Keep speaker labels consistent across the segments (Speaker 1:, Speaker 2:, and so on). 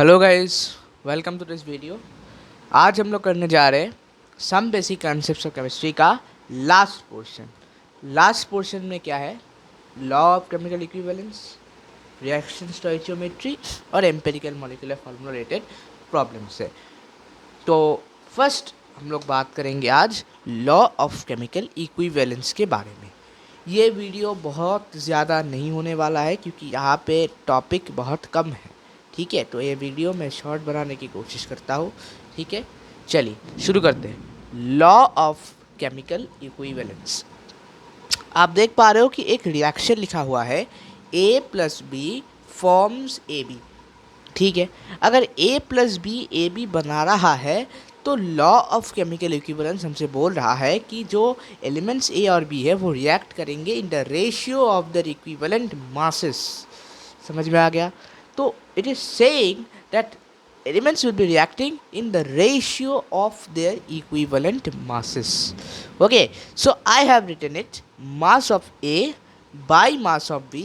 Speaker 1: Hello guys, welcome to this video. आज हम लोग करने जा रहे हैं some basic concepts of chemistry का लास्ट पोर्शन। लास्ट पोर्शन में क्या है? Law of chemical equivalence, reaction stoichiometry और empirical molecular formula related problems है। तो फर्स्ट हम लोग बात करेंगे आज लॉ ऑफ केमिकल इक्विवेलेंस के बारे में। ये वीडियो बहुत ज़्यादा नहीं होने वाला है क्योंकि यहाँ पे टॉपिक बहुत कम है। ठीक है, तो ये वीडियो मैं शॉर्ट बनाने की कोशिश करता हूँ। ठीक है, चलिए शुरू करते हैं। Law of chemical equivalence. आप देख पा रहे हो कि एक रिएक्शन लिखा हुआ है A plus B forms A B. ठीक है, अगर A plus B A B बना रहा है तो लॉ ऑफ केमिकल इक्विवेलेंस हमसे बोल रहा है कि जो एलिमेंट्स A और B है वो रिएक्ट करेंगे in the ratio of the equivalent masses. समझ में आ गया? तो it is saying that elements will be reacting in the ratio of their equivalent masses. Okay, so I have written it: mass of A by mass of B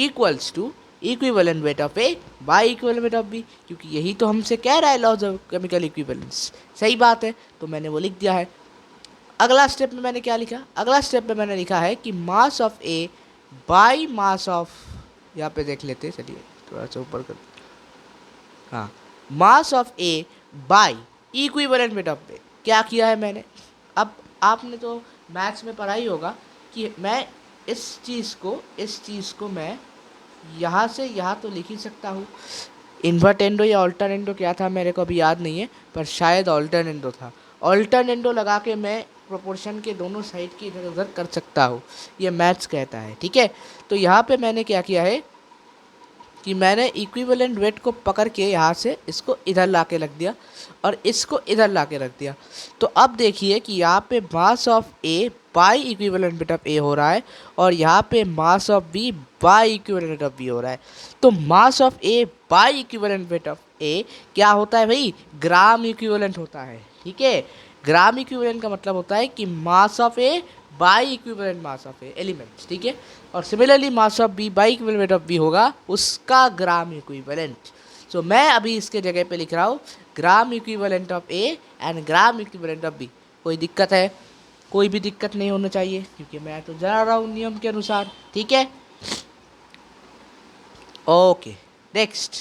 Speaker 1: equals to equivalent weight of A by equivalent weight of B। क्योंकि यही तो हमसे कह रहा है laws of chemical equivalence. सही बात है, तो मैंने वो लिख दिया है। अगला स्टेप में मैंने क्या लिखा? अगला स्टेप में मैंने लिखा है कि mass of A by mass of, यहाँ पे देख लेते, चलिए थोड़ा सा ऊपर कर, हाँ, mass of A by equivalent weight of A. क्या किया है मैंने? अब आपने तो मैथ्स में पढ़ा ही होगा कि मैं इस चीज़ को मैं यहाँ से यहाँ तो लिख ही सकता हूँ। इन्वर्टेंडो या ऑल्टरनेंडो क्या था मेरे को अभी याद नहीं है, पर शायद ऑल्टरनेंडो था। ऑल्टरनेंडो लगा के मैं प्रोपोर्शन के दोनों साइड की इधर उधर कर सकता हूँ, ये मैथ्स कहता है। ठीक है, तो यहाँ पे मैंने क्या किया है कि मैंने इक्विवेलेंट वेट को पकड़ के यहाँ से इसको इधर ला के रख दिया और इसको इधर ला के रख दिया। तो अब देखिए कि यहाँ पे mass of A by equivalent weight of A हो रहा है और यहाँ पे mass of B by equivalent weight of B हो रहा है। तो mass of A by equivalent weight of A क्या होता है भाई? ग्राम इक्विवेलेंट होता है। ठीक है, ग्राम इक्विवेलेंट का मतलब होता है कि mass of A by equivalent mass of A elements. ठीक है, और similarly mass of B by equivalent weight of B होगा उसका ग्राम इक्विवेलेंट। सो मैं अभी इसके जगह पे लिख रहा हूँ gram equivalent of A and gram equivalent of B. कोई दिक्कत है? कोई भी दिक्कत नहीं होना चाहिए क्योंकि मैं तो जा रहा हूँ नियम के अनुसार। ठीक है, ओके, नेक्स्ट।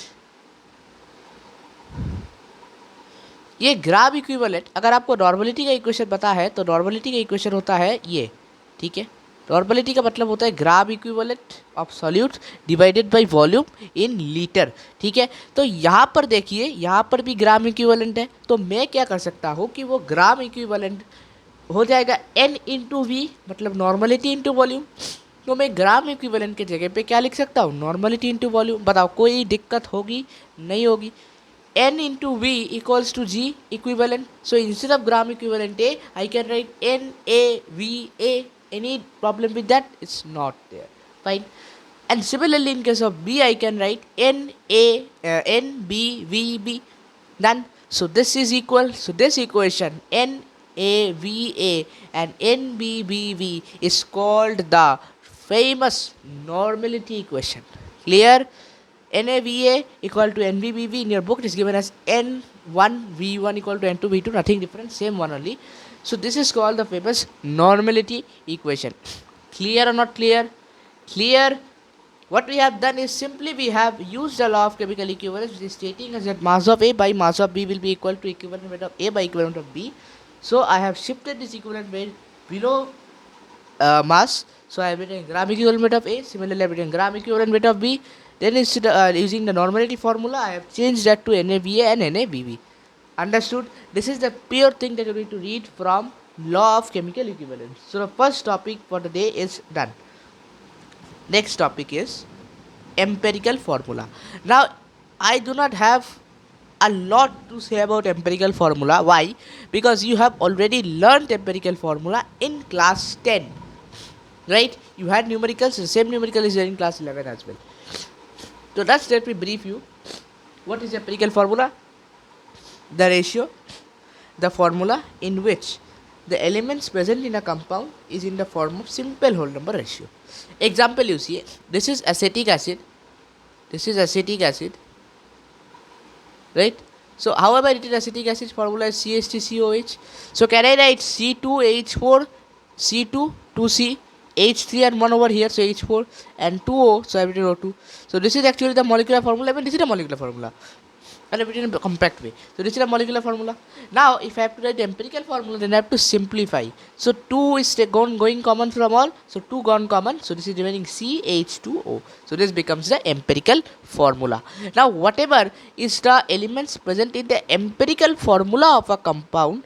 Speaker 1: ये ग्राम इक्विवेलेंट, अगर आपको नॉर्मलिटी का इक्वेशन पता है तो नॉर्मलिटी का इक्वेशन होता है ये। ठीक है, नॉर्मलिटी का मतलब होता है ग्राम equivalent of solute divided by volume in litre. ठीक है, तो यहाँ पर देखिए, यहाँ पर भी ग्राम इक्विवेलेंट है, तो मैं क्या कर सकता हूँ कि वो ग्राम इक्विवेलेंट हो जाएगा n इंटू वी, मतलब नॉर्मलिटी इंटू वॉल्यूम। तो मैं ग्राम इक्विवेलेंट के जगह पे क्या लिख सकता हूँ? Normality into volume. बताओ कोई दिक्कत होगी? नहीं होगी। n into v equals to g equivalent. So instead of gram equivalent A, I can write NaVA. Any problem with that? It's not there. Fine. And similarly in case of B, I can write NBVB. Done. So this is equal. So this equation NaVA and NBBV is called the famous normality equation. Clear? NaVA equal to NBBV. In your book it is given as N1V1 equal to N2V2, nothing different, same one only. So this is called the famous normality equation. Clear or not clear? Clear. What we have done is simply we have used the law of chemical equivalence, which is stating as that mass of A by mass of B will be equal to equivalent weight of A by equivalent of B. So I have shifted this equivalent weight below mass. So I have written gram equivalent weight of A. Similarly, I have written gram equivalent weight of B. Then instead using the normality formula, I have changed that to NaVA and NaVB. Understood? This is the pure thing that you need to read from law of chemical equivalence. So the first topic for the day is done. Next topic is empirical formula. Now I do not have a lot to say about empirical formula. Why? Because you have already learned empirical formula in class 10. Right? You had numericals, the same numerical is there in class 11 as well. So let's let me brief you. What is empirical formula? The ratio, the formula in which the elements present in a compound is in the form of simple whole number ratio. Example you see, this is acetic acid, this is acetic acid, right? So however it is acetic acid formula is CH3COH. So can I write C2H4 C2 2C H3 and 1 over here, so H4 and 2O, so I have written O2. So this is actually the molecular formula. I mean, this is the molecular formula and I have written in a compact way. So this is the molecular formula. Now if I have to write the empirical formula, then I have to simplify. So 2 is going common from all, so 2 gone common, so this is remaining CH2O. So this becomes the empirical formula. Now whatever is the elements present in the empirical formula of a compound,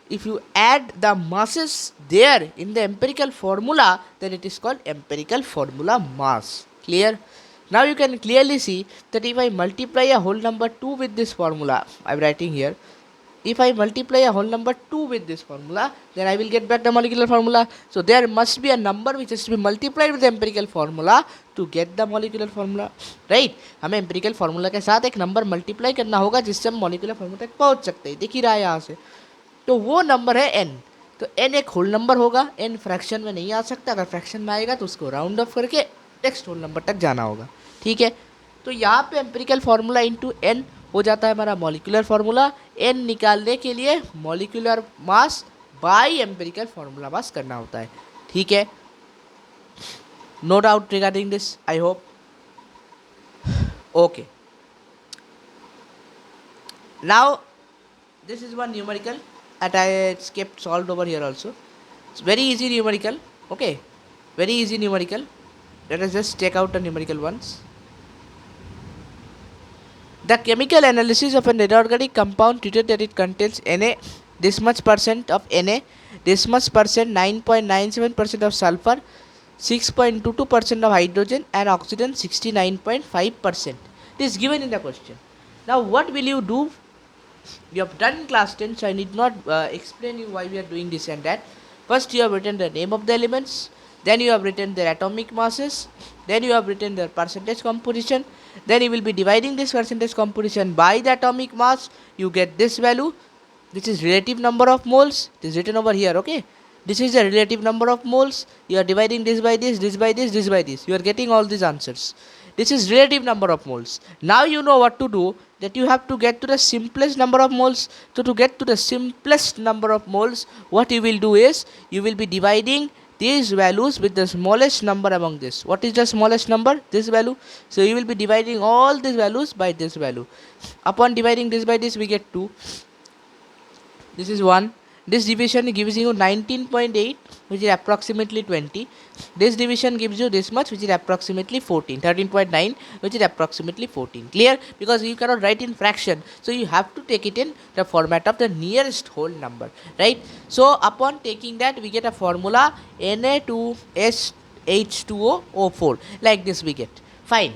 Speaker 1: if you add the masses there in the empirical formula, then it is called empirical formula mass. Clear? Now you can clearly see that if I multiply a whole number 2 with this formula, I am writing here, if I multiply a whole number 2 with this formula, then I will get back the molecular formula. So there must be a number which has to be multiplied with the empirical formula to get the molecular formula, right? हमें empirical formula के साथ एक number multiply करना होगा जिससे हम molecular formula तक पहुंच सकते हैं. दिख ही रहा है यहाँ से. तो वो नंबर है n. तो n एक होल नंबर होगा, n फ्रैक्शन में नहीं आ सकता. अगर फ्रैक्शन में आएगा तो उसको राउंड ऑफ करके नेक्स्ट होल नंबर तक जाना होगा. ठीक है, तो यहाँ पे एम्पिरिकल फार्मूला इंटू n हो जाता है हमारा मॉलिक्यूलर फार्मूला. n निकालने के लिए molecular mass by empirical formula mass करना होता है. ठीक है, no doubt regarding this, I hope. Okay, now this is one numerical that I kept solved over here also. It's very easy numerical. Okay, very easy numerical. Let us just check out the numerical ones. The chemical analysis of an inorganic compound treated that it contains Na, this much percent of Na, this much percent 9.97% of sulfur, 6.22% of hydrogen and oxygen 69.5%. This is given in the question. Now what will you do? You have done in class 10, so I need not explain you why we are doing this and that. First you have written the name of the elements, then you have written their atomic masses, then you have written their percentage composition, then you will be dividing this percentage composition by the atomic mass. You get this value. This is relative number of moles. It is written over here. Okay, this is the relative number of moles. You are dividing this by this, this by this, this by this. You are getting all these answers. This is relative number of moles. Now you know what to do, that you have to get to the simplest number of moles. So to get to the simplest number of moles, what you will do is, you will be dividing these values with the smallest number among this. What is the smallest number? This value. So you will be dividing all these values by this value. Upon dividing this by this, we get 2. This is 1. This division gives you 19.8, which is approximately 20. This division gives you this much, which is approximately 14. 13.9, which is approximately 14. Clear? Because you cannot write in fraction, so you have to take it in the format of the nearest whole number, right? So upon taking that, we get a formula Na2SH2O4. Like this we get. Fine.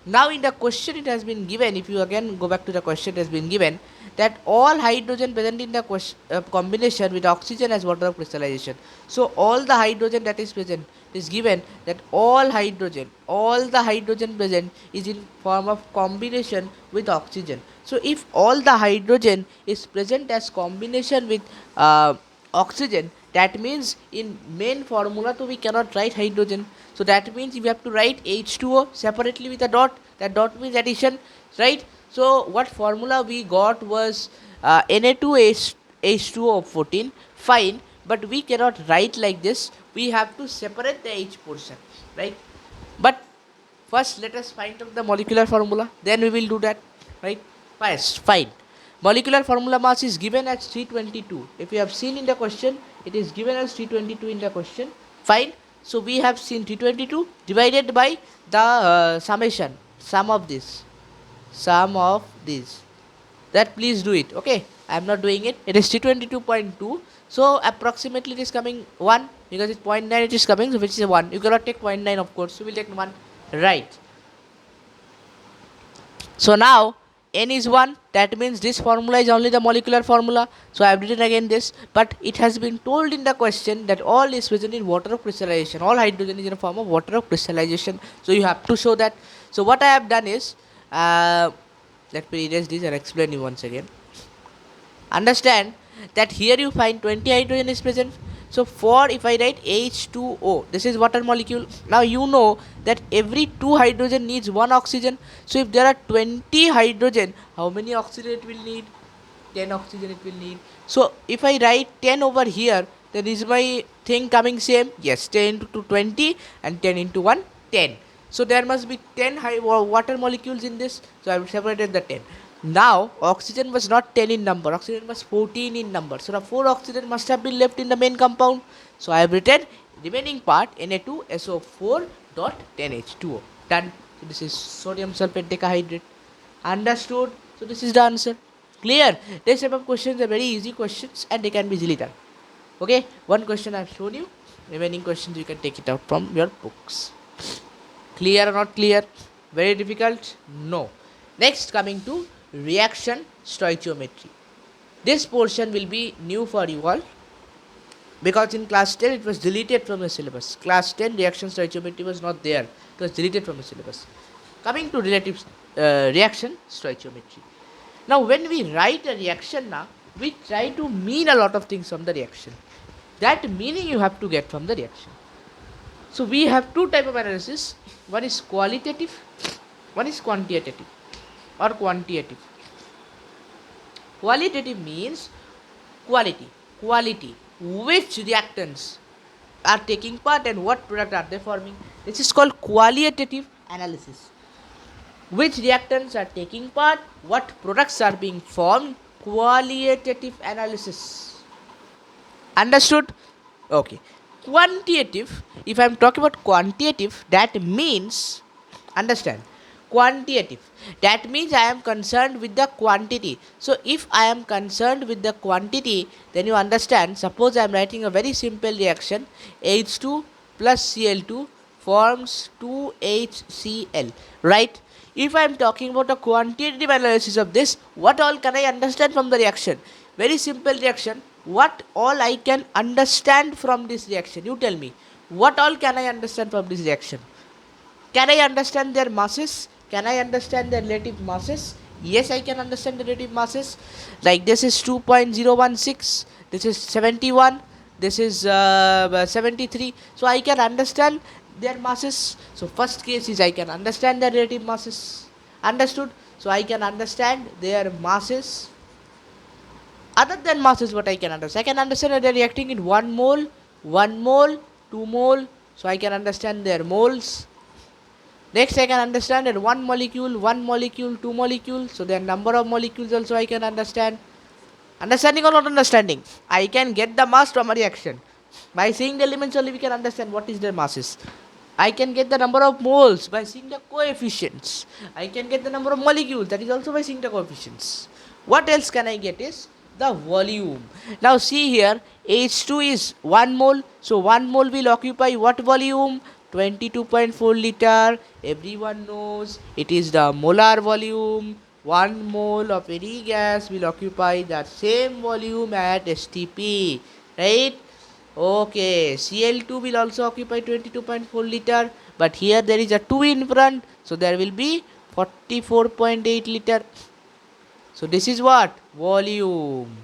Speaker 1: Now in the question it has been given, if you again go back to the question, it has been given that all hydrogen present in the combination with oxygen as water of crystallization. So all the hydrogen that is present is given, that all the hydrogen present is in form of combination with oxygen. So if all the hydrogen is present as combination with oxygen, that means in main formula so we cannot write hydrogen. So that means we have to write H2O separately with a dot. That dot means addition, right? So what formula we got was Na2H2O 14. Fine, but we cannot write like this. We have to separate the H portion, right? But first let us find out the molecular formula. Then we will do that, right? First, fine. Molecular formula mass is given as 322. If you have seen in the question, it is given as 322 in the question. Fine. So we have seen 322 divided by the summation, sum of this. That please do it. Okay, I am not doing it. It is 322.2. So approximately it is coming 1, because it's 0.9 it is coming, so which is 1. You cannot take 0.9 of course, so we'll take 1. Right. So now n is 1, that means this formula is only the molecular formula. So I have written again this, but it has been told in the question that all is present in water of crystallization. All hydrogen is in a form of water of crystallization. So you have to show that. So what I have done is, let me erase this and explain you once again. Understand that here you find 20 hydrogen is present. So for if I write H2O, this is water molecule. Now you know that every 2 hydrogen needs 1 oxygen. So if there are 20 hydrogen, how many oxygen it will need? 10 oxygen it will need. So if I write 10 over here, then is my thing coming same? Yes, 10 into 20 and 10 into 1, 10. So there must be 10 water molecules in this. So I will separate the 10. Now oxygen was not 10 in number, oxygen was 14 in number. So now 4 oxygen must have been left in the main compound. So I have written remaining part Na2SO4 dot 10H2O. Done. So this is sodium sulfate decahydrate. Understood? So this is the answer. Clear? This type of questions are very easy questions and they can be easily done. Okay, one question I have shown you. Remaining questions you can take it out from your books. Clear or not clear? Very difficult? No. Next, coming to reaction stoichiometry. This portion will be new for you all because in class 10 it was deleted from the syllabus. Class 10 reaction stoichiometry was not there. It was deleted from the syllabus. Coming to reaction stoichiometry. Now when we write a reaction now, we try to mean a lot of things from the reaction. That meaning you have to get from the reaction. So we have two type of analysis. One is qualitative, one is quantitative or quantitative. Qualitative means quality, which reactants are taking part and what product are they forming. This is called qualitative analysis. Which reactants are taking part, what products are being formed, qualitative analysis. Understood? Okay. Quantitative, if I am talking about quantitative, that means, understand, quantitative, that means I am concerned with the quantity. So if I am concerned with the quantity, then you understand, suppose I am writing a very simple reaction, H2 plus Cl2 forms 2HCl, right? If I am talking about a quantitative analysis of this, what all can I understand from the reaction? Very simple reaction. What all I can understand from this reaction? You tell me. What all can I understand from this reaction? Can I understand their masses? Can I understand their relative masses? Yes, I can understand the relative masses. Like this is 2.016, this is 71, this is 73. So I can understand their masses. So first case is I can understand their relative masses. Understood? So I can understand their masses. Other than masses, what I can understand? I can understand that they are reacting in 1 mole, 2 mole. So I can understand their moles. Next, I can understand that 1 molecule, 2 molecules. So their number of molecules also I can understand. Understanding or not understanding? I can get the mass from a reaction. By seeing the elements only we can understand what is their masses. I can get the number of moles by seeing the coefficients. I can get the number of molecules, that is also by seeing the coefficients. What else can I get is the volume. Now see here, H2 is 1 mole. So 1 mole will occupy what volume? 22.4 liter. Everyone knows it is the molar volume. 1 mole of any gas will occupy that same volume at STP, right? Okay, Cl2 will also occupy 22.4 liter, but here there is a 2 in front, so there will be 44.8 liter. So this is what? Volume.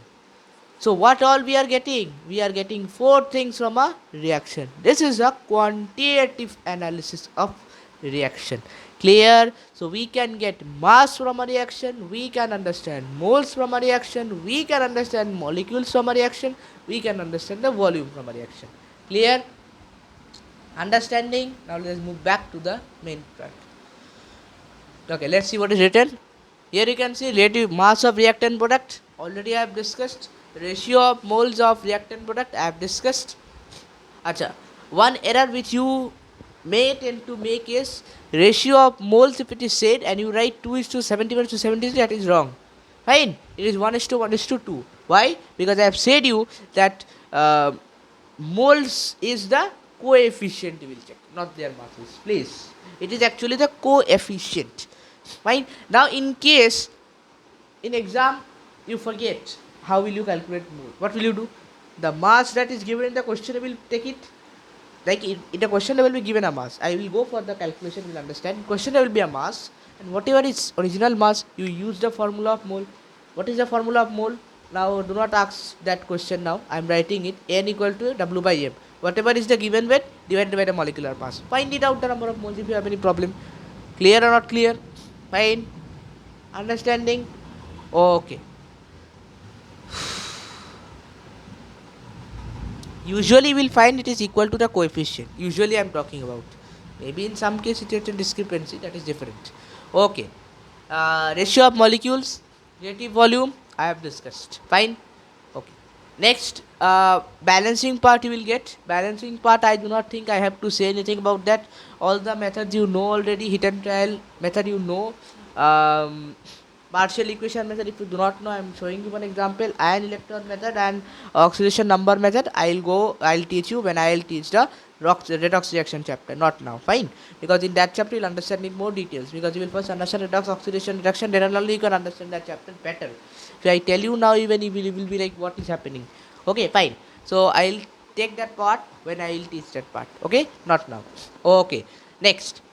Speaker 1: So what all we are getting? We are getting 4 things from a reaction. This is a quantitative analysis of reaction. Clear? So we can get mass from a reaction, we can understand moles from a reaction, we can understand molecules from a reaction, we can understand the volume from a reaction. Clear? Understanding? Now let's move back to the main part. Okay, let's see what is written. Here you can see relative mass of reactant product. Already I have discussed. Ratio of moles of reactant product I have discussed. Acha, one error which you may tend to make is ratio of moles. If it is said and you write 2:71:73, that is wrong. Fine, it is 1:1:2. Why? Because I have said you that moles is the coefficient. You will check, not their masses. Please, it is actually the coefficient. Fine. Now in case in exam you forget, how will you calculate mole? What will you do? The mass that is given in the question I will take it. Like in the question there will be given a mass. I will go for the calculation, you will understand. In question there will be a mass, and whatever is original mass, you use the formula of mole. What is the formula of mole? Now do not ask that question now. I am writing it. N equal to W by M. Whatever is the given weight divided by the molecular mass. Find it out the number of moles if you have any problem. Clear or not clear? Fine. Understanding? Okay. Usually we'll find it is equal to the coefficient. Usually I'm talking about. Maybe in some case it is a discrepancy, that is different. Okay. Ratio of molecules, relative volume, I have discussed. Fine. Okay. Next, balancing part you will get. Balancing part, I do not think I have to say anything about that. All the methods you know already. Hit and trial method you know. Partial equation method, if you do not know, I am showing you one example. Ion electron method and oxidation number method, I'll teach you when I'll teach the redox reaction chapter, not now. Fine, because in that chapter you'll understand in more details, because you will first understand redox, oxidation, reduction, then only you can understand that chapter better. So I tell you now, even you will be like, what is happening? Okay, fine. So I'll take that part when I'll teach that part. Okay, not now. Okay, next,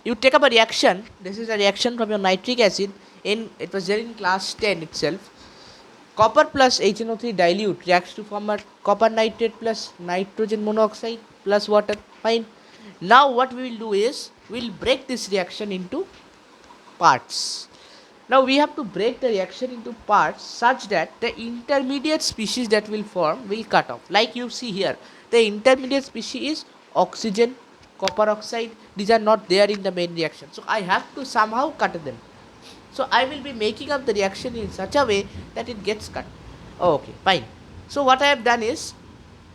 Speaker 1: you take up a reaction. This is a reaction from your nitric acid. It was there in class 10 itself. Copper plus HNO3 dilute reacts to form a copper nitrate plus nitrogen monoxide plus water. Fine. Now what we will do is we'll break this reaction into parts. Now we have to break the reaction into parts such that the intermediate species that will form will cut off. Like you see here, the intermediate species is oxygen, copper oxide. These are not there in the main reaction. So I have to somehow cut them. So I will be making up the reaction in such a way that it gets cut. Okay, fine. So what I have done is,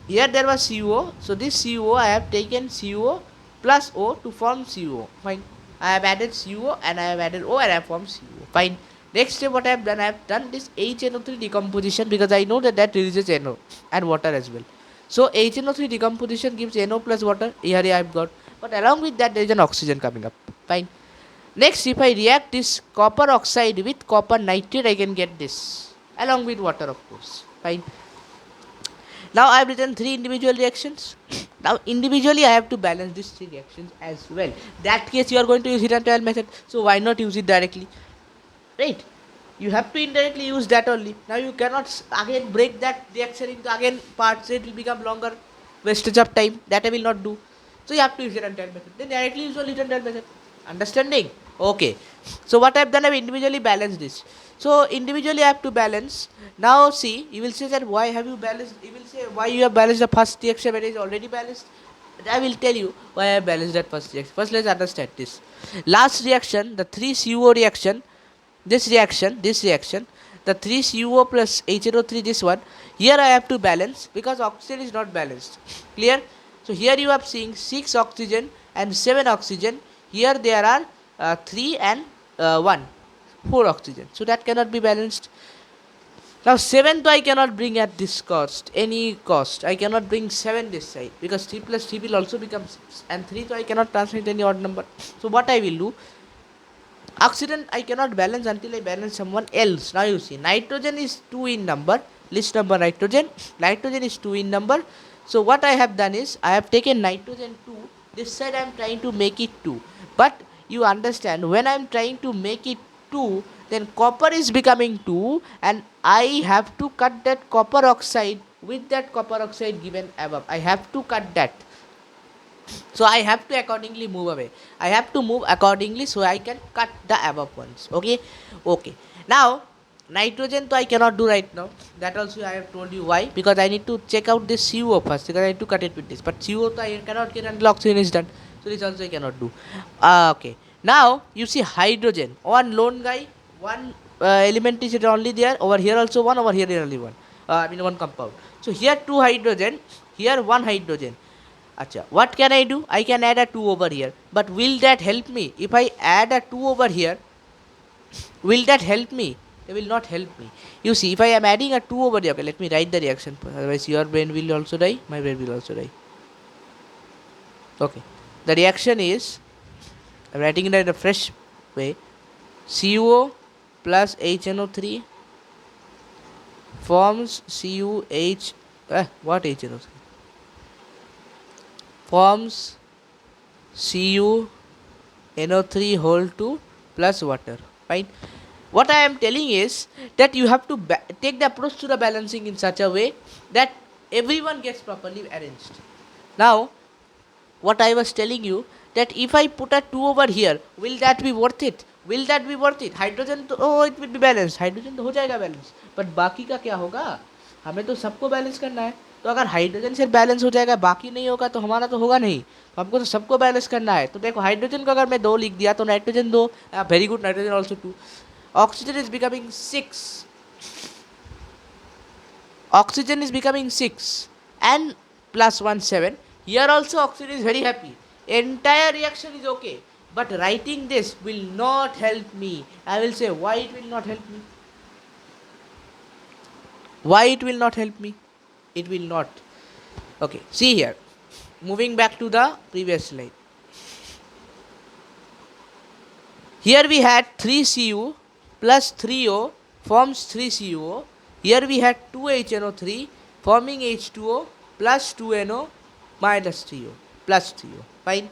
Speaker 1: here there was CuO. So this CuO, I have taken CuO plus O to form CuO. Fine. I have added CuO and I have added O and I have formed CuO. Fine. Next step what I have done this HNO3 decomposition, because I know that releases NO and water as well. So HNO3 decomposition gives NO plus water. Here I have got. But along with that there is an oxygen coming up. Fine. Next, if I react this copper oxide with copper nitrate, I can get this along with water, of course. Fine. Now I have written 3 individual reactions. Now individually I have to balance these 3 reactions as well. That case you are going to use hit and trial method. So why not use it directly? Right? You have to indirectly use that only. Now you cannot again break that reaction into again parts. It will become longer wastage of time. That I will not do. So you have to use hit and trial method. Then directly use only hit and trial method. Understanding? Okay. So what I have done, I have individually balanced this. So individually I have to balance. Now see, you will say that why have you balanced? You will say why you have balanced the first reaction when it is already balanced. I will tell you why I have balanced that first reaction. First let's understand this. Last reaction, the 3CuO reaction, this reaction, the 3CuO plus HNO3, this one. Here I have to balance because oxygen is not balanced. Clear? So here you are seeing 6 oxygen and 7 oxygen. Here there are 3 and 1, 4 oxygen. So that cannot be balanced. Now 7 I cannot bring at this cost, any cost. I cannot bring 7 this side because 3 plus 3 will also become 6. And 3 I cannot transmit any odd number. So what I will do, oxygen I cannot balance until I balance someone else. Now you see, nitrogen is 2 in number. List number nitrogen. Nitrogen is 2 in number. So what I have done is, I have taken nitrogen 2. This side I am trying to make it 2. But you understand, when I am trying to make it 2, then copper is becoming 2 and I have to cut that copper oxide with that copper oxide given above. I have to cut that. So I have to accordingly move away. I have to move accordingly so I can cut the above ones. Okay. Now nitrogen I cannot do right now. That also I have told you why. Because I need to check out this CuO first, because I need to cut it with this. But CuO I cannot get until oxygen is done. So this also I cannot do. Okay. Now you see hydrogen. One lone guy, one element is only there. Over here also one, over here only one. One compound. So here 2 hydrogen, here 1 hydrogen. Acha, what can I do? I can add a 2 over here. But will that help me? If I add a 2 over here, will that help me? It will not help me. You see, if I am adding a 2 over here, okay, let me write the reaction. Otherwise, your brain will also die. My brain will also die. Okay. The reaction is, I am writing it in a fresh way. CuO plus HNO3 forms CuH. What HNO3? Forms CuNO3 whole 2 plus water. Fine. What I am telling is that you have to take the approach to the balancing in such a way that everyone gets properly arranged. Now, what I was telling you, that if I put a 2 over here, will that be worth it? Will that be worth it? Hydrogen तो it will be balanced, hydrogen तो हो जाएगा balance, but बाकी का क्या होगा? हमें तो सबको बैलेंस करना है. तो अगर हाइड्रोजन से बैलेंस हो जाएगा, बाकी नहीं होगा, तो हमारा तो होगा नहीं. तो हमको तो सबको बैलेंस करना है. तो देखो हाइड्रोजन को अगर मैं 2 लिख दिया तो nitrogen 2, very good, nitrogen also 2. Oxygen is becoming 6. Oxygen is becoming 6 and plus 1 7. Here also oxygen is very happy. Entire reaction is okay. But writing this will not help me. I will say why it will not help me. Why it will not help me? It will not. Okay, see here. Moving back to the previous slide. Here we had 3Cu plus 3O forms 3CuO. Here we had 2HNO3 forming H2O plus 2NO minus 3O plus 3O. Fine.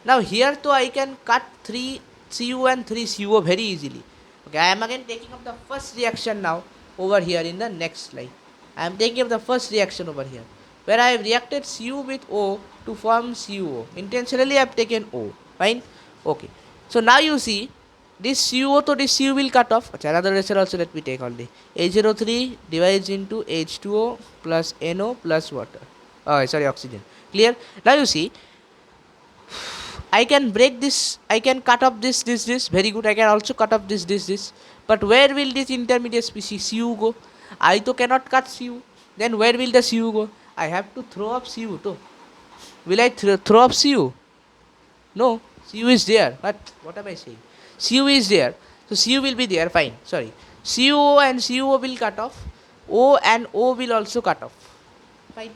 Speaker 1: Now here too I can cut 3Cu and 3Cuo very easily. Okay, I am again taking up the first reaction now over here in the next slide. I am taking up the first reaction over here, where I have reacted Cu with O to form CuO. Intentionally I have taken O. Fine. Okay. So now you see, this CO to this Cu will cut off. Another reaction also let me take only. H03 divides into H2O plus NO plus water. Oh, sorry, oxygen. Clear? Now you see, I can break this, I can cut off this. Very good. I can also cut off this. But where will this intermediate species Cu go? I to cannot cut Cu. Then where will the Cu go? I have to throw up Cu too. Will I throw up Cu? No. Cu is there. But what am I saying? Cu is there, so Cu will be there, fine, sorry. CuO and CuO will cut off, O and O will also cut off, fine.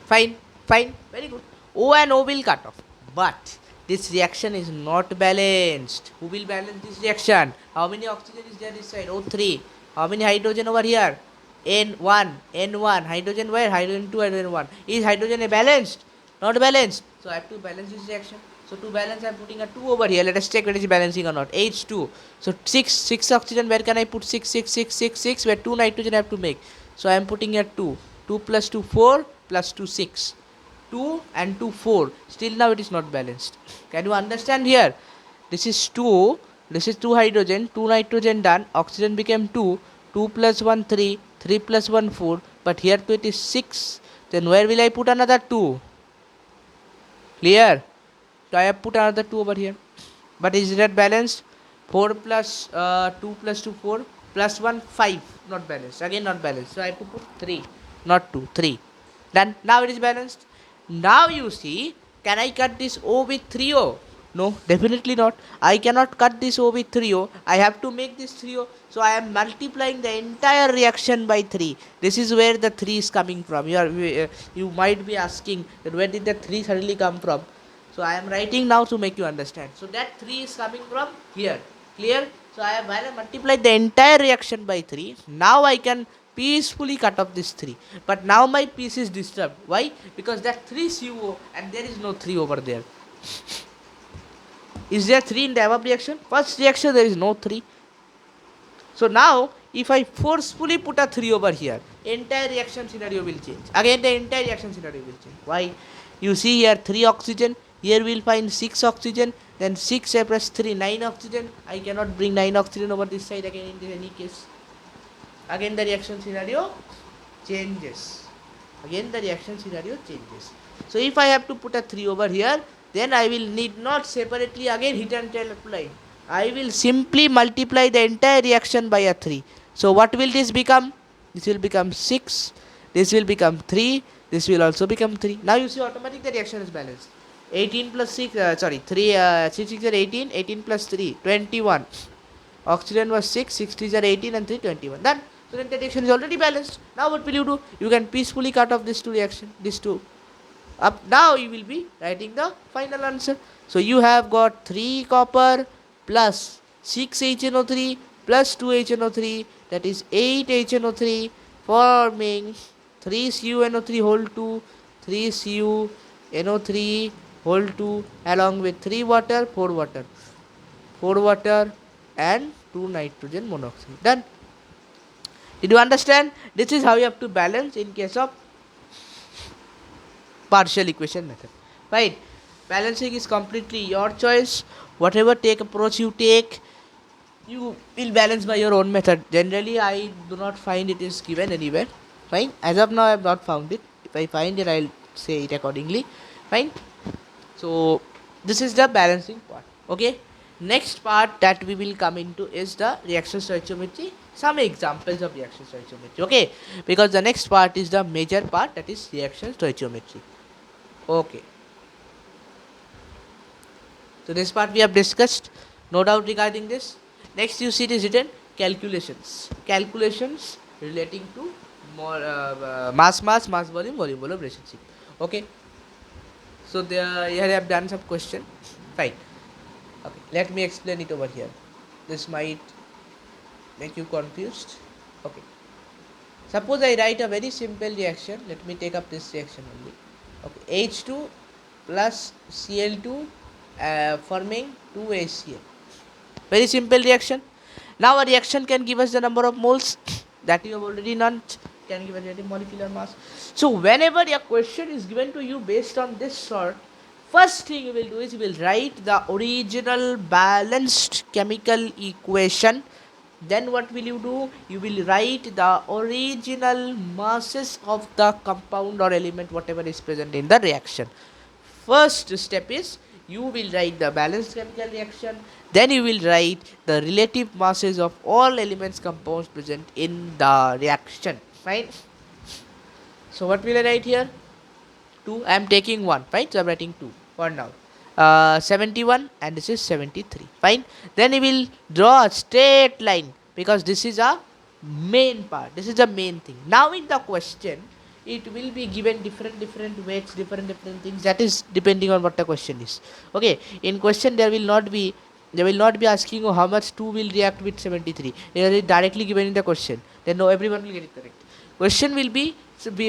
Speaker 1: Fine, very good. O and O will cut off, but this reaction is not balanced. Who will balance this reaction? How many oxygen is there this side? O3. How many hydrogen over here? N1, hydrogen where? Hydrogen 2, hydrogen 1. Is hydrogen balanced? Not balanced. So I have to balance this reaction. So to balance I am putting a 2 over here. Let us check whether it is balancing or not. H2. So 6 oxygen, where can I put 6, where 2 nitrogen I have to make. So I am putting here 2. 2 plus 2, 4 plus 2, 6. 2 and 2, 4. Still now it is not balanced. Can you understand here? This is 2. This is 2 hydrogen, 2 nitrogen done. Oxygen became 2. 2 plus 1, 3. 3 plus 1, 4, but here too it is 6. Then where will I put another 2? Clear? So I have put another 2 over here. But is that balanced? 4 plus 2 plus 2, 4 plus 1, 5. Not balanced. Again not balanced. So I have to put 3. Not 2, 3. Done. Now it is balanced. Now you see, can I cut this O with 3O? No, definitely not. I cannot cut this O with 3O. I have to make this 3O. So I am multiplying the entire reaction by 3. This is where the 3 is coming from. You might be asking that where did the 3 suddenly come from? So I am writing now to make you understand. So that 3 is coming from here. Clear? So I have multiplied the entire reaction by 3. Now I can peacefully cut off this 3. But now my piece is disturbed. Why? Because that 3 CO and there is no 3 over there. Is there 3 in the above reaction? First reaction there is no 3. So now if I forcefully put a 3 over here, entire reaction scenario will change. Again the entire reaction scenario will change. Why? You see here 3 oxygen. Here we will find 6 oxygen. Then 6 plus 3, 9 oxygen. I cannot bring 9 oxygen over this side again in any case. Again the reaction scenario changes. Again the reaction scenario changes. So if I have to put a 3 over here, then I will need not separately again heat and tail apply. I will simply multiply the entire reaction by a 3. So what will this become? This will become 6. This will become 3. This will also become 3. Now you see automatically the reaction is balanced. 18 plus 6, 6 are 18. 18 plus 3, 21. Oxygen was 6, 6 are 18 and 3, 21. Done. So then the reaction is already balanced. Now what will you do? You can peacefully cut off these two reaction, these two. Up now you will be writing the final answer. So you have got 3 copper plus 6 HNO3 plus 2 HNO3, that is 8 HNO3 forming 3 CuNO3 whole 2, 3 CuNO3 whole 2 along with 3 water, 4 water, 4 water and 2 nitrogen monoxide. Done. Did you understand? This is how you have to balance in case of partial equation method. Right? Balancing is completely your choice. Whatever take approach you take, you will balance by your own method. Generally, I do not find it is given anywhere. Fine. As of now, I have not found it. If I find it, I'll say it accordingly. Fine. So this is the balancing part. Okay. Next part that we will come into is the reaction stoichiometry. Some examples of reaction stoichiometry. Okay. Because the next part is the major part, that is reaction stoichiometry. Okay. So this part we have discussed. No doubt regarding this. Next you see it is written calculations. Calculations relating to mass, volume relationship. Okay. So there here I have done some question. Fine. Okay. Let me explain it over here. This might make you confused. Okay. Suppose I write a very simple reaction. Let me take up this reaction only. Okay. H2 plus Cl2 forming 2HCl. Very simple reaction. Now a reaction can give us the number of moles that you have already known, can give a relative molecular mass. So whenever a question is given to you based on this sort, first thing you will do is you will write the original balanced chemical equation. Then what will you do? You will write the original masses of the compound or element whatever is present in the reaction. First step is you will write the balanced chemical reaction, then you will write the relative masses of all elements compounds present in the reaction. Fine. So what will I write here? 2. I am taking 1. Right. So I am writing 2 for now. 71 and this is 73. Fine. Then you will draw a straight line because this is a main part. This is the main thing. Now in the question it will be given different weights, different things. That is depending on what the question is. Okay. In question they will not be asking you how much 2 will react with 73. They are directly given in the question. Then no, everyone will get it correct. Question will be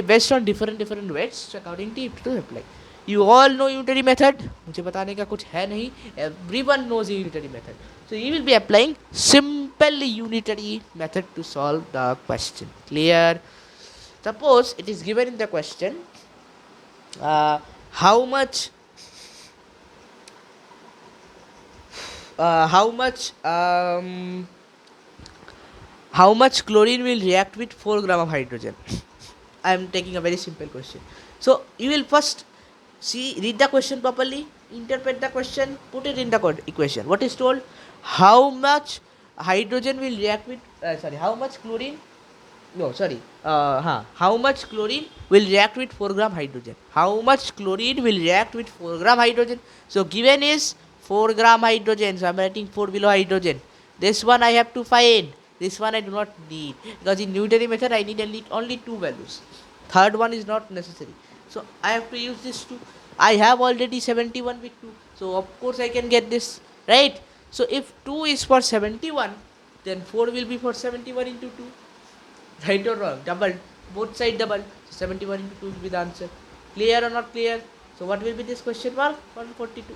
Speaker 1: based on different weights. So accordingly it to apply. You all know unitary method. मुझे बताने का कुछ है नहीं. Everyone knows unitary method. So you will be applying simple unitary method to solve the question. Clear? Suppose it is given in the question how much chlorine will react with 4 gram of hydrogen. I am taking a very simple question. So you will first read the question properly, interpret the question, put it in the equation. What is told? How much hydrogen will react with how much chlorine how much chlorine will react with 4 gram hydrogen? How much chlorine will react with 4 gram hydrogen? So given is 4 gram hydrogen. So I am writing 4 below hydrogen. This one I have to find. This one I do not need because in unitary method I need only 2 values. Third one is not necessary. So I have to use this 2. I have already 71 with 2. So of course I can get this. Right? So if 2 is for 71, then 4 will be for 71 into 2. Right or wrong? Double. Both side double. So 71 into 2 will be the answer. Clear or not clear? So what will be this question mark? 142.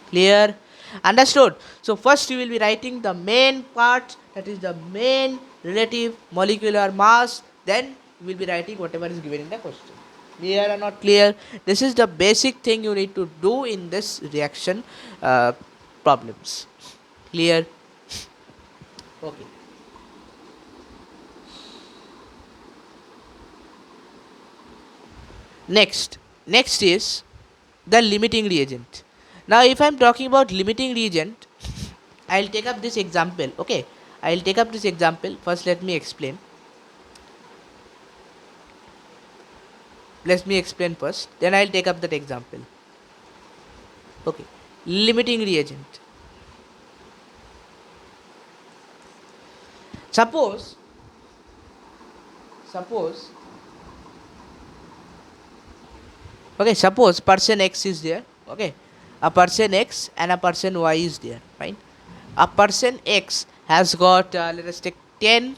Speaker 1: Clear? Understood? So first you will be writing the main part, that is the main relative molecular mass. Then you will be writing whatever is given in the question. Clear or not clear? This is the basic thing you need to do in this reaction problems. Clear? Okay. Next is the limiting reagent. Now if I am talking about limiting reagent, I will take up this example. Okay, I will take up this example. First let me explain. Let me explain first, then I will take up that example. Okay, limiting reagent. Suppose person X is there. Okay, a person X and a person Y is there. Fine. A person X has got let us take 10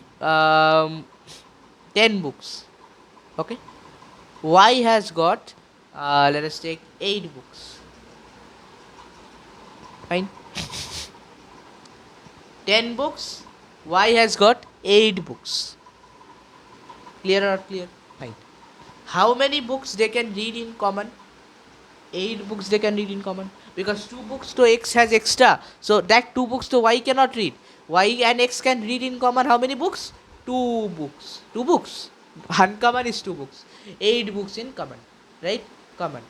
Speaker 1: books. Okay. Y has got Let us take 8 books. Fine. 10 books. Y has got 8 books. Clear or not clear? Fine. How many books they can read in common? 8 books they can read in common, because 2 books to X has extra, so that 2 books to Y cannot read. Y and X can read in common how many books? 2 books. 2 books. Uncommon is 2 books. 8 books in common, right? Common.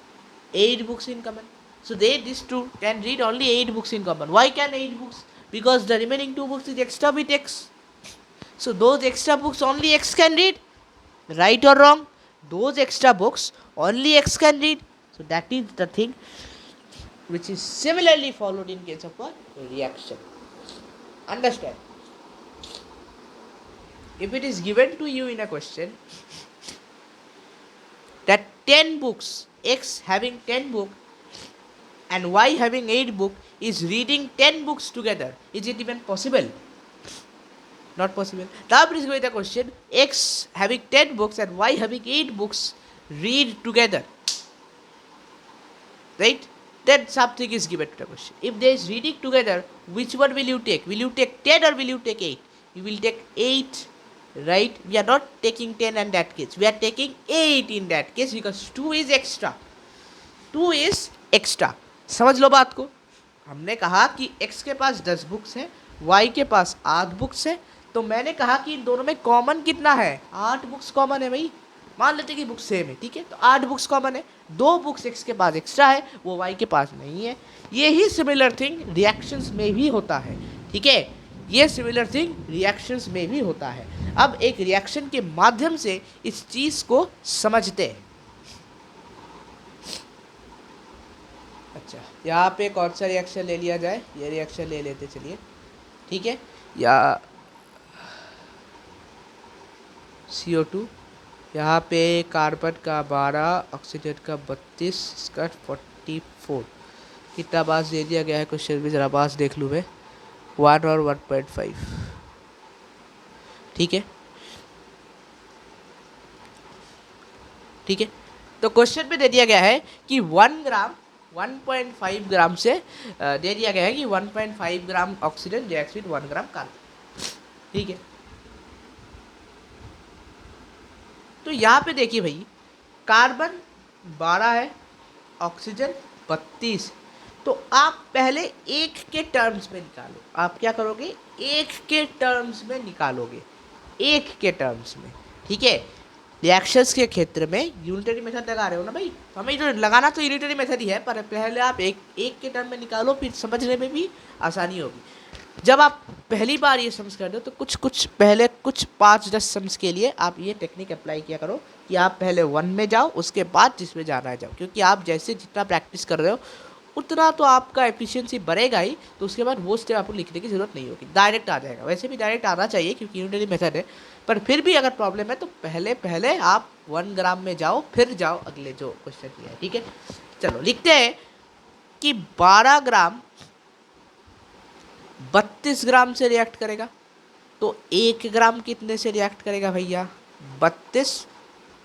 Speaker 1: 8 books in common. So these two can read only 8 books in common. Why can 8 books? Because the remaining 2 books is extra with X. So those extra books only X can read. Right or wrong? Those extra books only X can read. So that is the thing which is similarly followed in case of a reaction. Understand? If it is given to you in a question that 10 books, X having 10 books and Y having 8 books is reading 10 books together, is it even possible? Not possible. Now please go with the question, X having 10 books and Y having 8 books read together. Right? Then something is given to the question. If there is reading together, which one will you take? Will you take 10 or will you take 8? You will take 8, right? We are not taking 10 in that case. We are taking 8 in that case because 2 is extra. 2 is extra. समझ लो बात को. हमने कहा कि X के पास 10 books है, Y के पास 8 books है, तो मैंने कहा कि इन दोनों में कॉमन कितना है? 8 बुक्स कॉमन है भाई. मान लेते कि बुक सेम है, ठीक है, तो 8 बुक्स कॉमन है. 2 बुक्स X के पास एक्स्ट्रा है, वो Y के पास नहीं है. ये ही सिमिलर थिंग रिएक्शंस में भी होता है, ठीक है. ये सिमिलर थिंग रिएक्शंस में भी होता है. अब एक रिएक्शन के माध्यम से इस चीज़ को समझते हैं. अच्छा, यहाँ पे कौन सा रिएक्शन ले लिया जाए? ये रिएक्शन ले लेते चलिए, ठीक है. या CO2, यहाँ पे कार्बन का 12, ऑक्सीजन का 32, इसका 44. कितना मास दे दिया गया है क्वेश्चन में? ज़रा मास देख लूँ मैं. 1 और 1.5. ठीक है, ठीक है. तो क्वेश्चन में दे दिया गया है कि 1 ग्राम 1.5 ग्राम से दे दिया गया है कि 1.5 gram oxygen reacts with 1 gram carbon. ठीक है. तो यहाँ पे देखिए भाई, कार्बन 12 है, ऑक्सीजन 32. तो आप पहले एक के टर्म्स में निकालो. आप क्या करोगे? एक के टर्म्स में निकालोगे, एक के टर्म्स में. ठीक है. रिएक्शंस के क्षेत्र में यूनिटरी मेथड लगा रहे हो ना भाई, हमें जो लगाना तो यूनिटरी मेथड ही है, पर पहले आप एक के टर्म में निकालो, फिर समझने में भी आसानी होगी. जब आप पहली बार ये सम्स कर रहे हो तो कुछ पहले कुछ 5-10 सम्स के लिए आप ये टेक्निक अप्लाई किया करो कि आप पहले 1 में जाओ, उसके बाद जिसमें जाना है जाओ. क्योंकि आप जैसे जितना प्रैक्टिस कर रहे हो उतना तो आपका एफिशिएंसी बढ़ेगा ही, तो उसके बाद वो स्टेप आपको लिखने की ज़रूरत नहीं होगी, डायरेक्ट आ जाएगा. वैसे भी डायरेक्ट आना चाहिए क्योंकि यूनिटरी मेथड है, पर फिर भी अगर प्रॉब्लम है तो पहले आप 1 ग्राम में जाओ, फिर जाओ अगले जो क्वेश्चन किया है. ठीक है, चलो लिखते हैं कि 12 ग्राम 32 ग्राम से रिएक्ट करेगा. तो 1 ग्राम कितने से रिएक्ट करेगा भैया? 32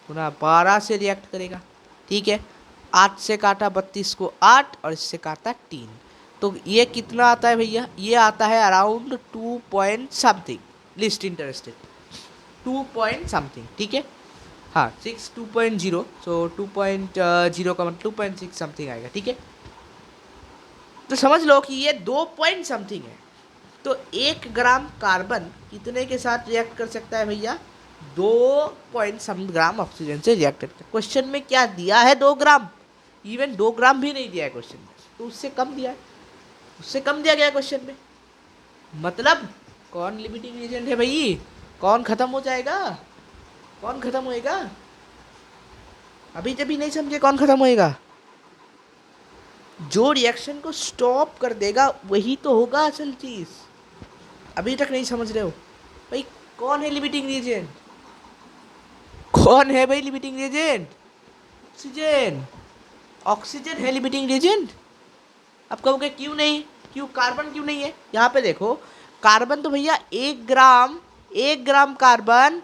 Speaker 1: गुना 12 से रिएक्ट करेगा. ठीक है, 8 से काटा 32 को 8 और इससे काटा 3, तो ये कितना आता है भैया? ये आता है around 2 point something. List interested 2 point something. ठीक है, हाँ 2.0, सो 2.0 का मतलब 2.6 समथिंग आएगा. ठीक है, तो समझ लो कि ये 2 पॉइंट समथिंग है. तो 1 ग्राम कार्बन कितने के साथ रिएक्ट कर सकता है भैया? 2 पॉइंट सम ग्राम ऑक्सीजन से रिएक्ट करता है. क्वेश्चन में क्या दिया है? 2 ग्राम. इवन 2 ग्राम भी नहीं दिया है क्वेश्चन में, तो उससे कम दिया है, उससे कम दिया गया क्वेश्चन में. मतलब कौन लिमिटिंग एजेंट है भाई? कौन खत्म हो जाएगा? कौन खत्म होएगा? अभी जब भी नहीं समझे कौन खत्म होएगा? जो रिएक्शन को स्टॉप कर देगा वही तो होगा असल चीज़. अभी तक नहीं समझ रहे हो भाई? कौन है लिमिटिंग रिएजेंट? कौन है भाई लिमिटिंग रिएजेंट? ऑक्सीजन. ऑक्सीजन है लिमिटिंग रिएजेंट. अब कहोगे क्यों नहीं? क्यों कार्बन क्यों नहीं है? यहाँ पे देखो, कार्बन तो भैया 1 gram carbon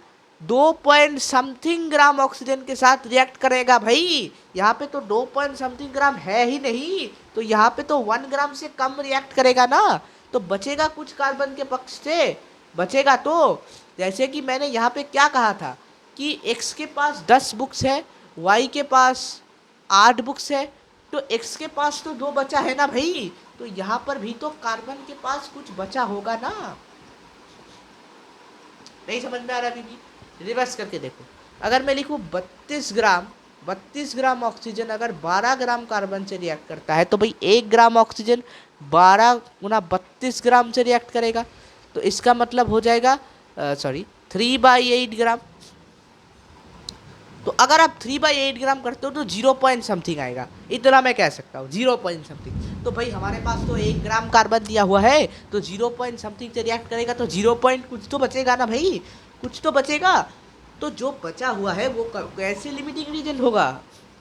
Speaker 1: 2 point something gram oxygen के साथ रिएक्ट करेगा भाई। यहाँ पे तो 2 पॉइंट समथिंग ग्राम है ही नहीं, तो यहाँ पे तो 1 ग्राम से कम रिएक्ट करेगा ना, तो बचेगा कुछ कार्बन के पक्ष से, बचेगा। तो जैसे कि मैंने यहाँ पे क्या कहा था कि x के पास 10 बुक्स है, y के पास 8 बुक्स है, तो x के पास तो 2 बचा है ना भाई, तो यहाँ पर भी तो कार्बन के पास कुछ बचा होगा ना। नहीं समझ में आ रहा अभी भी? रिवर्स करके देखो, अगर मैं लिखूँ 32 ग्राम ऑक्सीजन अगर 12 ग्राम कार्बन से रिएक्ट करता है, तो भाई 1 ग्राम ऑक्सीजन 12 गुना 32 ग्राम से रिएक्ट करेगा, तो इसका मतलब हो जाएगा 3/8 ग्राम। तो अगर आप 3/8 ग्राम करते हो तो 0 पॉइंट समथिंग आएगा, इतना मैं कह सकता हूँ, 0 पॉइंट समथिंग। तो भाई हमारे पास तो 1 ग्राम कार्बन दिया हुआ है, तो 0 पॉइंट समथिंग से रिएक्ट करेगा, तो 0 पॉइंट कुछ तो बचेगा ना भाई, कुछ तो बचेगा। तो जो बचा हुआ है वो कैसे लिमिटिंग रीजन होगा,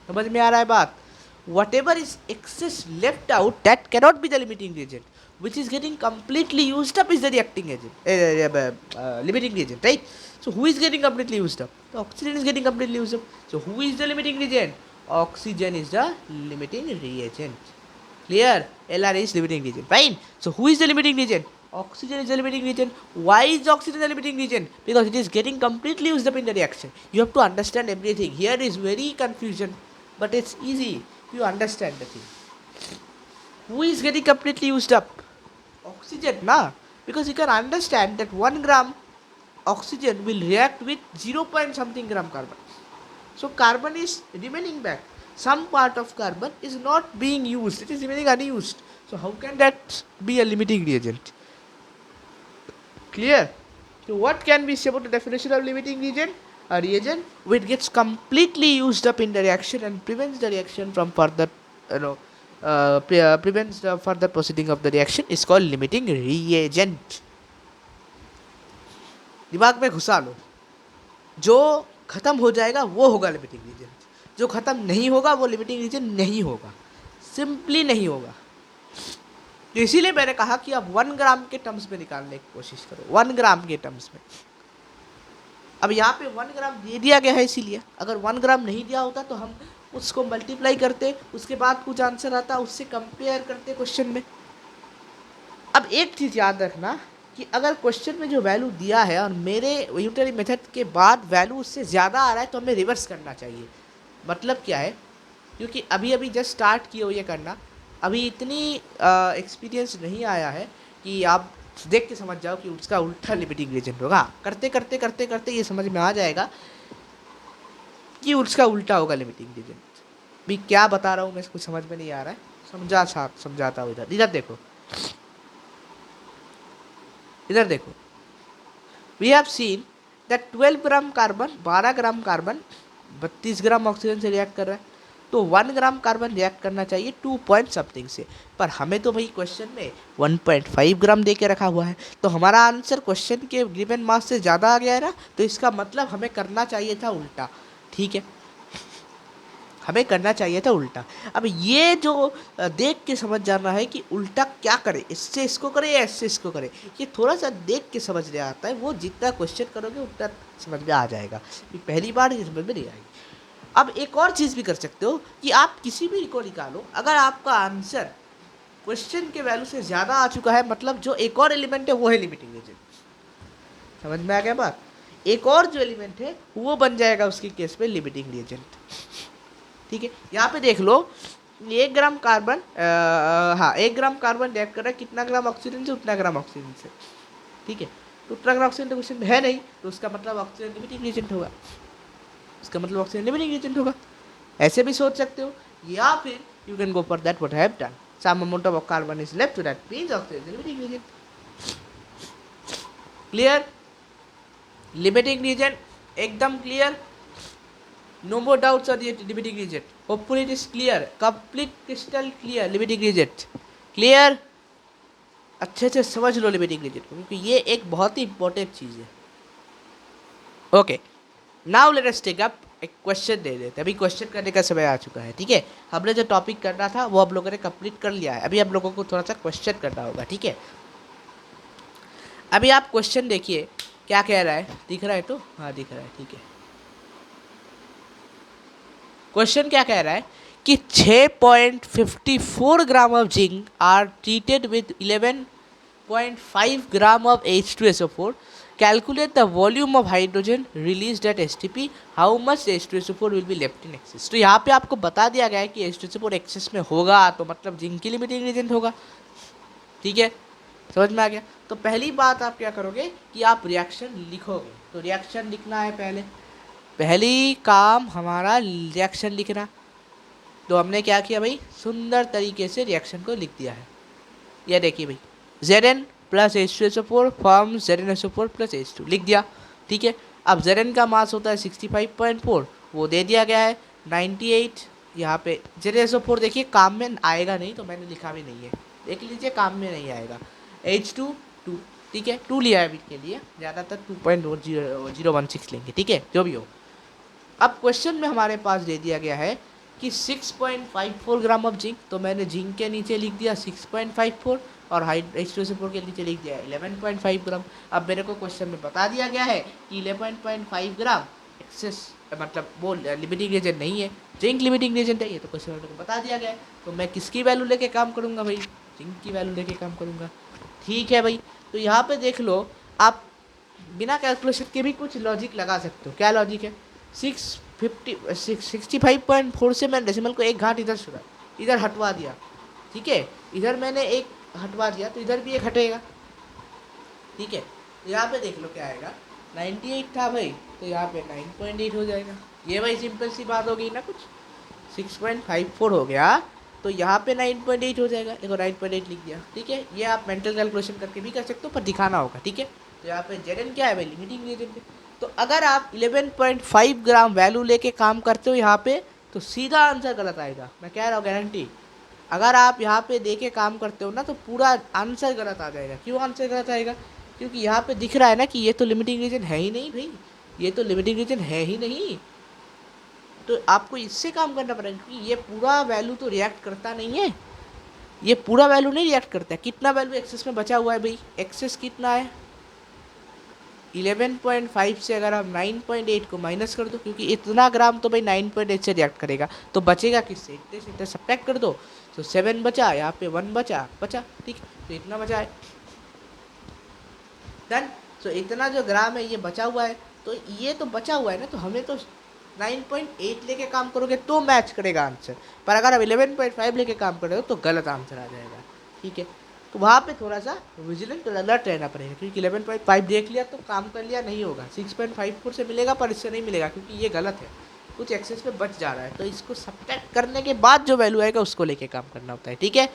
Speaker 1: समझ में आ रहा है बात? whatever is excess left out that cannot be the limiting reagent, which is getting completely used up is the reacting agent, limiting reagent, right? So who is getting completely used up? The oxygen is getting completely used up. So who is the limiting reagent? Oxygen is the limiting reagent. Clear? Lr is limiting reagent, fine. So who is the limiting reagent? Oxygen is the limiting reagent. Why is oxygen the limiting reagent? Because it is getting completely used up in the reaction. You have to understand everything. Here is very confusion, but it's easy if you understand the thing. Who is getting completely used up? Oxygen, na? Because you can understand that 1 gram oxygen will react with 0 point something gram carbon. So carbon is remaining back. Some part of carbon is not being used. It is remaining unused. So how can that be a limiting reagent? Clear? So what can we say about the definition of limiting reagent? A reagent which gets completely used up in the reaction and prevents the reaction from further, prevents the further proceeding of the reaction is called limiting reagent. दिमाग में घुसा लो, जो खत्म हो जाएगा वो होगा limiting reason, जो खत्म नहीं होगा वो लिमिटिंग रीजन नहीं होगा, सिंपली नहीं होगा। तो इसीलिए मैंने कहा कि आप 1 ग्राम के टर्म्स में निकालने की कोशिश करो, 1 ग्राम के टर्म्स में। अब यहाँ पे 1 ग्राम दे दिया गया है, इसीलिए अगर 1 ग्राम नहीं दिया होता तो हम उसको मल्टीप्लाई करते, उसके बाद कुछ आंसर आता, उससे कंपेयर करते क्वेश्चन में। अब एक चीज़ याद रखना कि अगर क्वेश्चन में जो वैल्यू दिया है और मेरे यूनिटरी मेथड के बाद वैल्यू उससे ज़्यादा आ रहा है, तो हमें रिवर्स करना चाहिए। मतलब क्या है, क्योंकि अभी अभी जस्ट स्टार्ट किए हो ये करना, अभी इतनी एक्सपीरियंस नहीं आया है कि आप देख के समझ जाओ कि उसका उल्टा लिमिटिंग रीजन होगा। करते करते करते करते ये समझ में आ जाएगा कि उसका उल्टा होगा लिमिटिंग रीजन। भी क्या बता रहा हूँ मैं, कुछ समझ में नहीं आ रहा है, समझाता हूँ। इधर देखो, इधर देखो, we have seen that 12 gram carbon, 12 gram carbon 32 gram oxygen से रिएक्ट कर रहा है, तो 1 ग्राम कार्बन रिएक्ट करना चाहिए 2 पॉइंट समथिंग से, पर हमें तो भाई क्वेश्चन में 1.5 ग्राम दे के रखा हुआ है, तो हमारा आंसर क्वेश्चन के गिवन मास से ज़्यादा आ गया है ना, तो इसका मतलब हमें करना चाहिए था उल्टा। ठीक है, हमें करना चाहिए था उल्टा। अब ये जो देख के समझ जाना है कि उल्टा क्या करे, इससे इसको करे या इससे इसको करे, ये थोड़ा सा देख के समझ में आता है। वो जितना क्वेश्चन करोगे उतना समझ में आ जाएगा, पहली बार ये समझ में नहीं आएगी। अब एक और चीज़ भी कर सकते हो कि आप किसी भी को निकालो, अगर आपका आंसर क्वेश्चन के वैल्यू से ज़्यादा आ चुका है, मतलब जो एक और एलिमेंट है वो है लिमिटिंग रीजन। समझ में आ गया बात? एक और जो एलिमेंट है वो बन जाएगा उसके केस में लिमिटिंग रीजेंट। ठीक है, यहाँ पे देख लो, 1 ग्राम कार्बन, हाँ 1 ग्राम कार्बन रिएक्ट कर रहा है कितना ग्राम ऑक्सीजन से, उतना ग्राम ऑक्सीजन से। ठीक है, तो उतना ग्राम ऑक्सीजन तो क्वेश्चन में है नहीं, तो उसका मतलब ऑक्सीजन लिमिटिंग रीजेंट होगा, उसका मतलब ऑक्सीजन लिमिटिंग रीजेंट होगा। ऐसे भी सोच सकते हो, या फिर you can go for that what I have done, some amount of carbon is left, that means oxygen limiting reagent. Clear? Limiting reagent एकदम clear, no more doubts on the limiting reagent. Hopefully it is clear, complete crystal clear limiting reagent. Clear? अच्छे से समझ लो limiting reason को, क्योंकि ये एक बहुत ही important चीज़ है। Okay, now let us take up एक क्वेश्चन दे देते। अभी क्वेश्चन करने का समय आ चुका है। ठीक है, हमने जो टॉपिक करना था वो आप लोगों ने कंप्लीट कर लिया है, अभी आप लोगों को थोड़ा सा क्वेश्चन करना होगा। ठीक है, अभी आप क्वेश्चन देखिए क्या कह रहा है, दिख रहा है तो, हाँ दिख रहा है, ठीक है। क्वेश्चन क्या कह रहा है कि 6.54 gram of zinc are treated with 11.5 gram of H2SO4. Calculate the volume of hydrogen released at STP. How much H2SO4 will be left in excess. तो यहाँ पे आपको बता दिया गया है कि H2SO4 एक्सेस में होगा, तो मतलब जिंक की लिमिटिंग एजेंट होगा, ठीक है, समझ में आ गया। तो पहली बात आप क्या करोगे कि आप रिएक्शन लिखोगे, तो रिएक्शन लिखना है पहली काम हमारा रिएक्शन लिखना। तो हमने क्या किया भाई, सुंदर तरीके से रिएक्शन को लिख दिया है। यह देखिए भाई, Zn plus H2SO4 form ZnSO4 plus H2 लिख दिया, ठीक है। अब Zn का मास होता है 65.4, वो दे दिया गया है 98। यहाँ पे ZnSO4 देखिए काम में आएगा नहीं, तो मैंने लिखा भी नहीं है, देख लीजिए काम में नहीं आएगा। H2 2, ठीक है, 2 लिया है अभी के लिए, ज़्यादातर 2.016 लेंगे, ठीक है, जो भी हो। अब क्वेश्चन में हमारे पास दे दिया गया है कि 6.54 ग्राम ऑफ जिंक, तो मैंने जिंक के नीचे लिख दिया 6.54 और H2SO4 के नीचे लिख दिया 11.5 ग्राम। अब मेरे को क्वेश्चन में बता दिया गया है कि 11.5 ग्राम एक्सेस, मतलब वो लिमिटिंग रिएजेंट नहीं है, जिंक लिमिटिंग रिएजेंट है, ये तो क्वेश्चन में बता दिया गया है। तो मैं किसकी वैल्यू लेके काम करूँगा भाई, जिंक की वैल्यू लेके काम करूँगा, ठीक है भाई। तो यहाँ पे देख लो, आप बिना कैलकुलेशन के भी कुछ लॉजिक लगा सकते हो। क्या लॉजिक है, 65.4 से मैंने डेसिमल को एक घाट इधर छुड़ा, इधर हटवा दिया, ठीक है, इधर मैंने एक हटवा दिया तो इधर भी एक हटेगा, ठीक है। यहाँ पे देख लो क्या आएगा, 98 था भाई, तो यहाँ पे 9.8 हो जाएगा। ये भाई सिंपल सी बात हो गई ना, कुछ 6.54 हो गया तो यहाँ पे 9.8 हो जाएगा, देखो 9.8 लिख दिया, ठीक है। ये आप मेंटल कैलकुलेशन करके भी कर सकते हो, पर दिखाना होगा, ठीक है। तो यहाँ पे Zn क्या है भाई, लिमिटिंग रिएजेंट है। तो अगर आप 11.5 ग्राम वैल्यू लेके काम करते हो यहाँ पे, तो सीधा आंसर गलत आएगा, मैं कह रहा हूँ गारंटी। अगर आप यहाँ पे देके काम करते हो ना, तो पूरा आंसर गलत आ जाएगा। क्यों आंसर गलत आएगा, क्योंकि यहाँ पे दिख रहा है ना कि ये तो लिमिटिंग रीजन है ही नहीं भाई, ये तो लिमिटिंग रीजन है ही नहीं। तो आपको इससे काम करना पड़ेगा, क्योंकि ये पूरा वैल्यू तो रिएक्ट करता नहीं है, ये पूरा वैल्यू नहीं रिएक्ट करता है। कितना वैल्यू एक्सेस में बचा हुआ है भाई, एक्सेस कितना है 11.5 से अगर आप 9.8 को माइनस कर दो, क्योंकि इतना ग्राम तो भाई 9.8 से रिएक्ट करेगा, तो बचेगा किससे, इतने से इतना सब्ट्रैक्ट कर दो, तो 7 बचा, यहाँ पे 1 बचा, ठीक, तो इतना बचा है, डन। तो इतना जो ग्राम है ये बचा हुआ है, तो ये तो बचा हुआ है ना, तो हमें तो 9.8 लेके काम करोगे तो मैच करेगा आंसर, पर अगर आप 11.5 लेके काम कर रहे हो तो गलत आंसर आ जाएगा, ठीक है। तो वहाँ पे थोड़ा सा विजिलेंट और अलर्ट रहना पड़ेगा, क्योंकि 11.5 देख लिया तो काम कर लिया, नहीं होगा 6.54 से मिलेगा, पर इससे नहीं मिलेगा, क्योंकि ये गलत है, कुछ एक्सेस में बच जा रहा है। तो इसको सब्ट्रैक्ट करने के बाद जो वैल्यू आएगा उसको लेके काम करना होता है, ठीक है।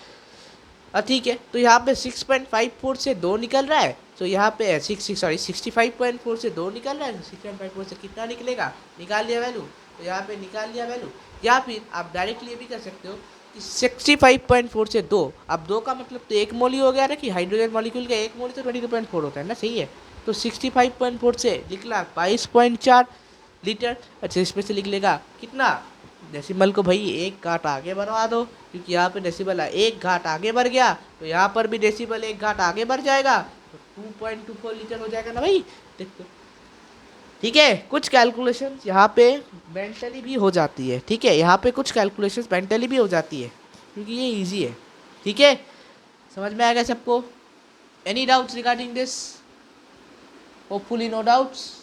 Speaker 1: ठीक है, तो यहाँ पे 6.54 से 2 निकल रहा है, तो यहाँ पे 65.4 से 2 निकल रहा है, 6.54 से कितना निकलेगा, निकाल लिया वैल्यू, तो यहाँ पे निकाल लिया वैल्यू। या फिर आप डायरेक्टली ये भी कर सकते हो कि 65.4 से 2, अब 2 का मतलब तो 1 मोल ही हो गया ना, कि हाइड्रोजन मॉलिक्यूल का 1 मोल तो 22.4 होता है ना, सही है। तो 65.4 से निकला 22.4 लीटर। अच्छा, इसमें से लिख लेगा कितना, डेसिमल को भाई एक घाट आगे बढ़वा दो, क्योंकि यहाँ पे डेसिमल एक घाट आगे बढ़ गया, तो यहाँ पर भी डेसिमल एक घाट आगे बढ़ जाएगा, तो 2.24 लीटर हो जाएगा ना भाई, देखो, ठीक है। कुछ कैलकुलेशंस यहाँ पे मेंटली भी हो जाती है, ठीक है, यहाँ पे कुछ कैलकुलेशंस मेंटली भी हो जाती है, क्योंकि ये इजी है, ठीक है। समझ में आएगा सबको, any doubts regarding this, hopefully no doubts.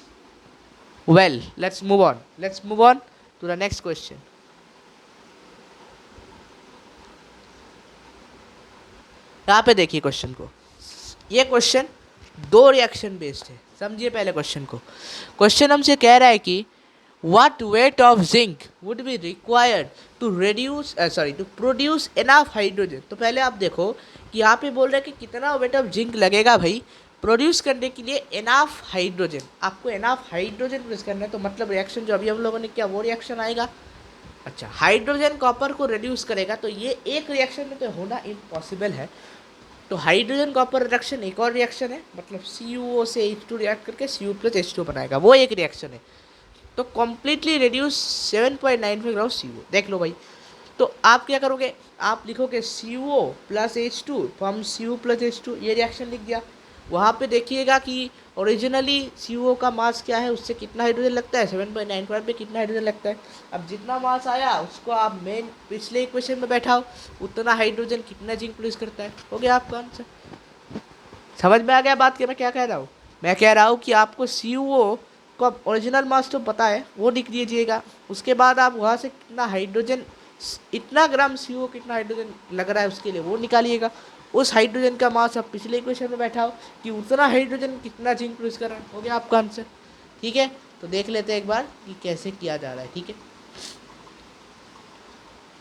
Speaker 1: Well, let's move on to the next question. यहाँ पे देखिए क्वेश्चन को, ये क्वेश्चन 2 रिएक्शन बेस्ड है, समझिए पहले क्वेश्चन को। क्वेश्चन हमसे कह रहा है कि what weight of zinc would be required to produce enough hydrogen। तो पहले आप देखो कि यहाँ पे बोल रहे हैं कि कितना वेट ऑफ जिंक लगेगा भाई प्रोड्यूस करने के लिए एनाफ हाइड्रोजन। आपको एनाफ हाइड्रोजन प्रोड्यूस करना है, तो मतलब रिएक्शन जो अभी हम लोगों ने किया वो रिएक्शन आएगा। अच्छा, हाइड्रोजन कॉपर को रिड्यूस करेगा, तो ये एक रिएक्शन में तो होना इम्पॉसिबल है। तो हाइड्रोजन कॉपर रिडक्शन एक और रिएक्शन है, मतलब CuO से H2 रिएक्ट करके Cu प्लस H2 बनाएगा, वो एक रिएक्शन है। तो कम्प्लीटली रिड्यूस 7.95 ग्राम CO, देख लो भाई। तो आप क्या करोगे, आप लिखोगे CuO plus H2 form Cu plus H2, ये रिएक्शन लिख दिया। वहाँ पे देखिएगा कि ओरिजिनली CO का मास क्या है, उससे कितना हाइड्रोजन लगता है 7.95 पे कितना हाइड्रोजन लगता है। अब जितना मास आया उसको आप मेन पिछले इक्वेशन में बैठाओ, उतना हाइड्रोजन कितना जिंक प्रोड्यूस करता है, हो गया आपका आंसर। समझ में आ गया बात कि मैं क्या कह रहा हूँ। मैं कह रहा हूँ कि आपको CO का ओरिजिनल मास तो पता है, वो लिख दीजिएगा। उसके बाद आप वहाँ से कितना हाइड्रोजन, इतना ग्राम CO कितना हाइड्रोजन लग रहा है उसके लिए वो निकालिएगा। उस हाइड्रोजन का मास आप पिछले इक्वेशन में बैठाओ कि उतना हाइड्रोजन कितना जिंक प्रोड्यूस कर रहा है, हो गया आपका आंसर। ठीक है, तो देख लेते हैं एक बार कि कैसे किया जा रहा है। ठीक है,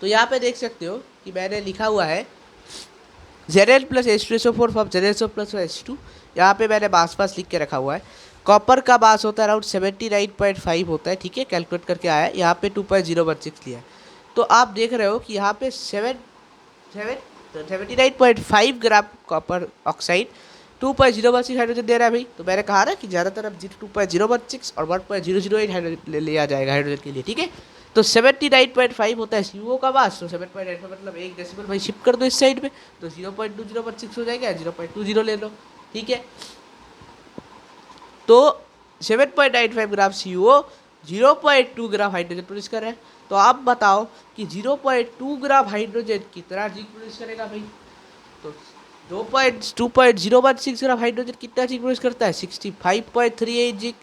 Speaker 1: तो यहाँ पे देख सकते हो कि मैंने लिखा हुआ है Zl plus H2SO4 for ZlSO plus H2। यहाँ पे मैंने बास लिख के रखा हुआ है। कॉपर का बास होता है अराउंड 79.5 होता है। ठीक है, कैलकुलेट करके आया है। यहाँ पे 2.016 लिया है। तो आप देख रहे हो कि यहाँ पे 79.5 ग्राम कॉपर ऑक्साइड 2.016 हाइड्रोजन दे रहा है भाई। तो मैंने कहा ना कि ज़्यादातर अब 2.016 और 1.008 हाइड्रोजन लिया जाएगा हाइड्रोजन के लिए। ठीक है, तो 79.5 होता है CO का बास। तो 7.85 मतलब 1 डेसिमल भाई शिफ्ट कर दो इस साइड पे, तो 0.2016 हो जाएगा, 0.20 ले लो। ठीक है, तो 7.85 ग्राम CO 0.2 ग्राम हाइड्रोजन प्रोड्यूस कर रहा है। तो आप बताओ कि 0.2 ग्राम हाइड्रोजन कितना जिंक प्रोड्यूस करेगा भाई। तो 2.016 ग्राम हाइड्रोजन कितना जिंक प्रोड्यूस करता है 65.38 जिंक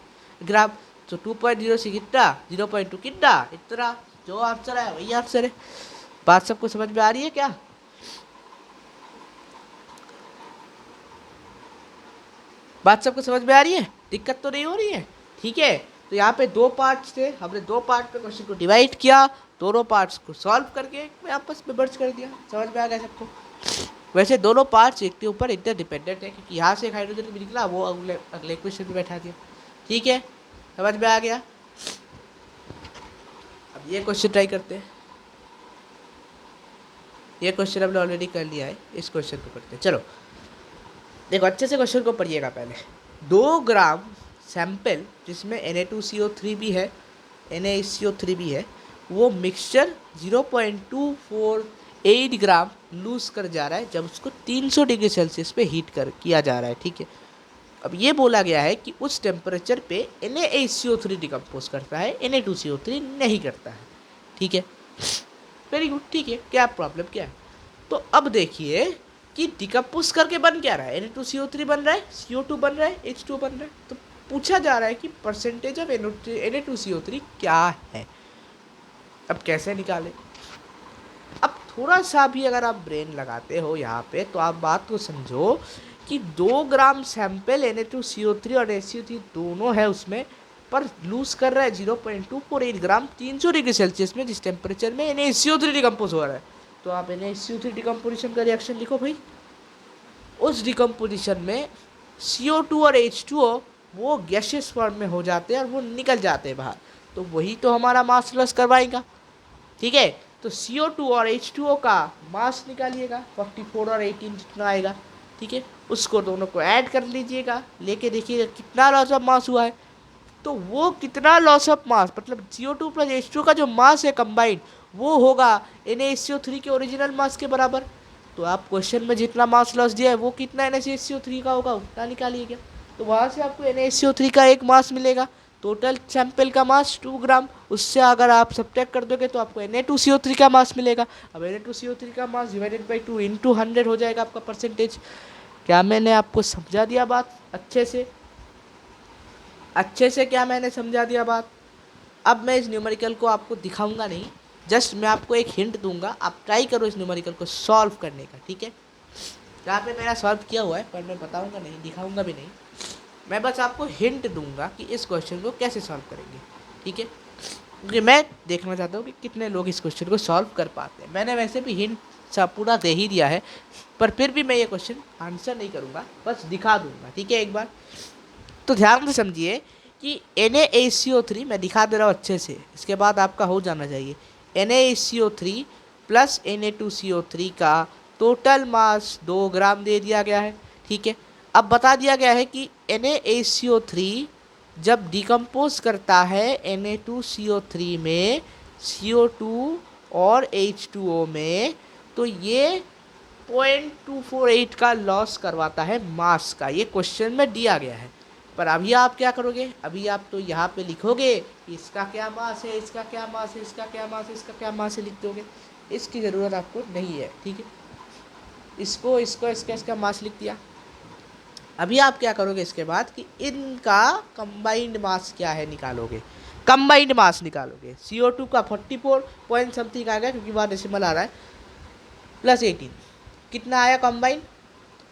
Speaker 1: ग्राम। तो 2.0 से कितना 0.2 कितना इतना, जो आंसर है वही आंसर है। बात सबको समझ में आ रही है क्या? बात सबको समझ में आ रही है, दिक्कत तो नहीं हो रही है? ठीक है, तो यहाँ पे दो पार्ट्स थे, हमने दो पार्ट पे क्वेश्चन को डिवाइड किया, दोनों पार्ट्स को सॉल्व करके मैं आपस में मर्ज कर दिया। समझ में आ गया सबको? वैसे दोनों पार्ट्स एक के ऊपर इंटर डिपेंडेंट है, क्योंकि यहाँ से एक हाइड्रोजन भी निकला, वो अगले अगले इक्वेशन में बैठा दिया। ठीक है, समझ में आ गया? अब ये क्वेश्चन ट्राई करते हैं। ये क्वेश्चन हमने ऑलरेडी कर लिया है, इस क्वेश्चन को करते हैं। चलो देखो, अच्छे से क्वेश्चन को पढ़िएगा पहले। 2 ग्राम सैंपल जिसमें Na2CO3 भी है, NaCO3 भी है, वो मिक्सचर 0.248 ग्राम लूज कर जा रहा है जब उसको 300 डिग्री सेल्सियस पे हीट कर किया जा रहा है। ठीक है, अब ये बोला गया है कि उस टेम्परेचर पे NaCO3 डिकम्पोज करता है, Na2CO3 नहीं करता है। ठीक है, वेरी गुड। ठीक है, क्या प्रॉब्लम क्या है? तो अब देखिए कि डिकम्पोज करके बन क्या रहा है, Na2CO3 बन रहा है, CO2 बन रहा है, H2O बन रहा है। तो पूछा जा रहा है कि परसेंटेज ऑफ Na2CO3 क्या है। अब कैसे निकालें? अब थोड़ा सा भी अगर आप ब्रेन लगाते हो यहाँ पे, तो आप बात को समझो कि 2 ग्राम सैंपल Na2CO3 और HCO3 दोनों है उसमें, पर लूज कर रहा है 0.248 ग्राम 300 डिग्री सेल्सियस में, जिस टेम्परेचर में NaCO3 डिकम्पोज हो रहा है। तो आप NaCO3 डिकम्पोजिशन का रिएक्शन लिखो भाई। उस डिकम्पोजिशन में CO2 और H2O वो गैसियस फॉर्म में हो जाते हैं और वो निकल जाते हैं बाहर। तो वही तो हमारा मास लॉस करवाएगा। ठीक है, तो CO2 और H2O का मास निकालिएगा, 44 और 18 जितना आएगा। ठीक है, उसको दोनों को ऐड कर लीजिएगा, लेके देखिएगा कितना लॉस ऑफ मास हुआ है। तो वो कितना लॉस ऑफ मास, मतलब CO2 प्लस H2O का जो मास है कंबाइंड, वो होगा NaCO3 के ओरिजिनल मास के बराबर। तो आप क्वेश्चन में जितना मास लॉस दिया है वो कितना NaCO3 का होगा उतना निकालिएगा। तो वहाँ से आपको NaCO3 का एक मास मिलेगा, टोटल सैंपल का मास 2 ग्राम, उससे अगर आप सब्ट्रैक्ट कर दोगे तो आपको Na2CO3 का मास मिलेगा। अब Na2CO3 का मास डिवाइडेड बाई 2 इंटू 100 हो जाएगा आपका परसेंटेज। क्या मैंने आपको समझा दिया बात अच्छे से? अच्छे से क्या मैंने समझा दिया बात? अब मैं इस न्यूमेरिकल को आपको दिखाऊंगा नहीं, जस्ट मैं आपको एक हिंट दूंगा, आप ट्राई करो इस न्यूमेरिकल को सॉल्व करने का। ठीक है, यहाँ पे मैंने सॉल्व किया हुआ है, पर मैं बताऊंगा नहीं, दिखाऊंगा भी नहीं। मैं बस आपको हिंट दूंगा कि इस क्वेश्चन को कैसे सॉल्व करेंगे। ठीक है, क्योंकि मैं देखना चाहता हूँ कि कितने लोग इस क्वेश्चन को सॉल्व कर पाते हैं। मैंने वैसे भी हिंट सा पूरा दे ही दिया है, पर फिर भी मैं ये क्वेश्चन आंसर नहीं करूँगा, बस दिखा दूंगा। ठीक है, एक बार तो ध्यान से समझिए कि NaCO3 मैं दिखा दे रहा हूँ अच्छे से, इसके बाद आपका हो जाना चाहिए। NaCO3 प्लस Na2CO3 का टोटल मास 2 ग्राम दे दिया गया है। ठीक है, अब बता दिया गया है कि NaCO3 जब डिकम्पोज करता है Na2CO3 में CO2 और H2O में, तो ये 0.248 का लॉस करवाता है मास का। ये क्वेश्चन में दिया गया है। पर अभी आप क्या करोगे, अभी आप तो यहाँ पे लिखोगे कि इसका क्या मास है, इसका क्या मास है, इसका क्या मास है, इसका क्या मास है, लिख दोगे। इसकी ज़रूरत आपको नहीं है, ठीक है। इसको इसको इसका इसका मास लिख दिया। अभी आप क्या करोगे इसके बाद कि इनका कंबाइंड मास क्या है निकालोगे, कंबाइंड मास निकालोगे। CO2 का 44 पॉइंट समथिंग आ गया, क्योंकि वहाँ डेसिमल आ रहा है, प्लस 18 कितना आया कंबाइंड।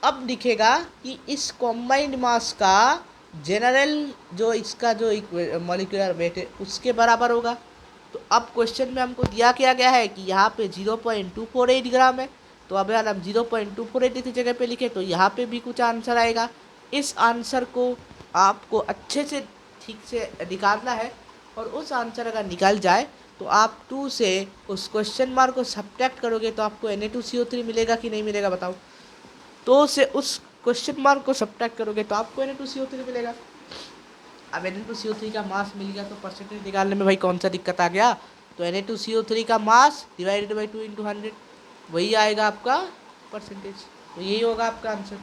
Speaker 1: अब दिखेगा कि इस कंबाइंड मास का जनरल जो इसका जो मॉलिक्यूलर वेट है उसके बराबर होगा। तो अब क्वेश्चन में हमको दिया क्या गया है कि यहाँ पे 0.248 ग्राम है, तो अब यार हम 0.248 की जगह पे लिखे तो यहाँ पे भी कुछ आंसर आएगा। इस आंसर को आपको अच्छे से ठीक से निकालना है, और उस आंसर अगर निकल जाए तो आप 2 से उस क्वेश्चन मार्क को सब्ट्रैक्ट करोगे तो आपको Na2CO3 मिलेगा कि नहीं मिलेगा बताओ। तो से उस क्वेश्चन मार्क को सब्ट्रैक्ट करोगे तो आपको Na2CO3 मिलेगा। अब Na2CO3 का मास मिल गया तो परसेंटेज निकालने में भाई कौन सा दिक्कत आ गया। तो Na2CO3 का मास डिवाइडेड बाई 2 × 100 वही आएगा आपका परसेंटेज। तो यही होगा आपका आंसर।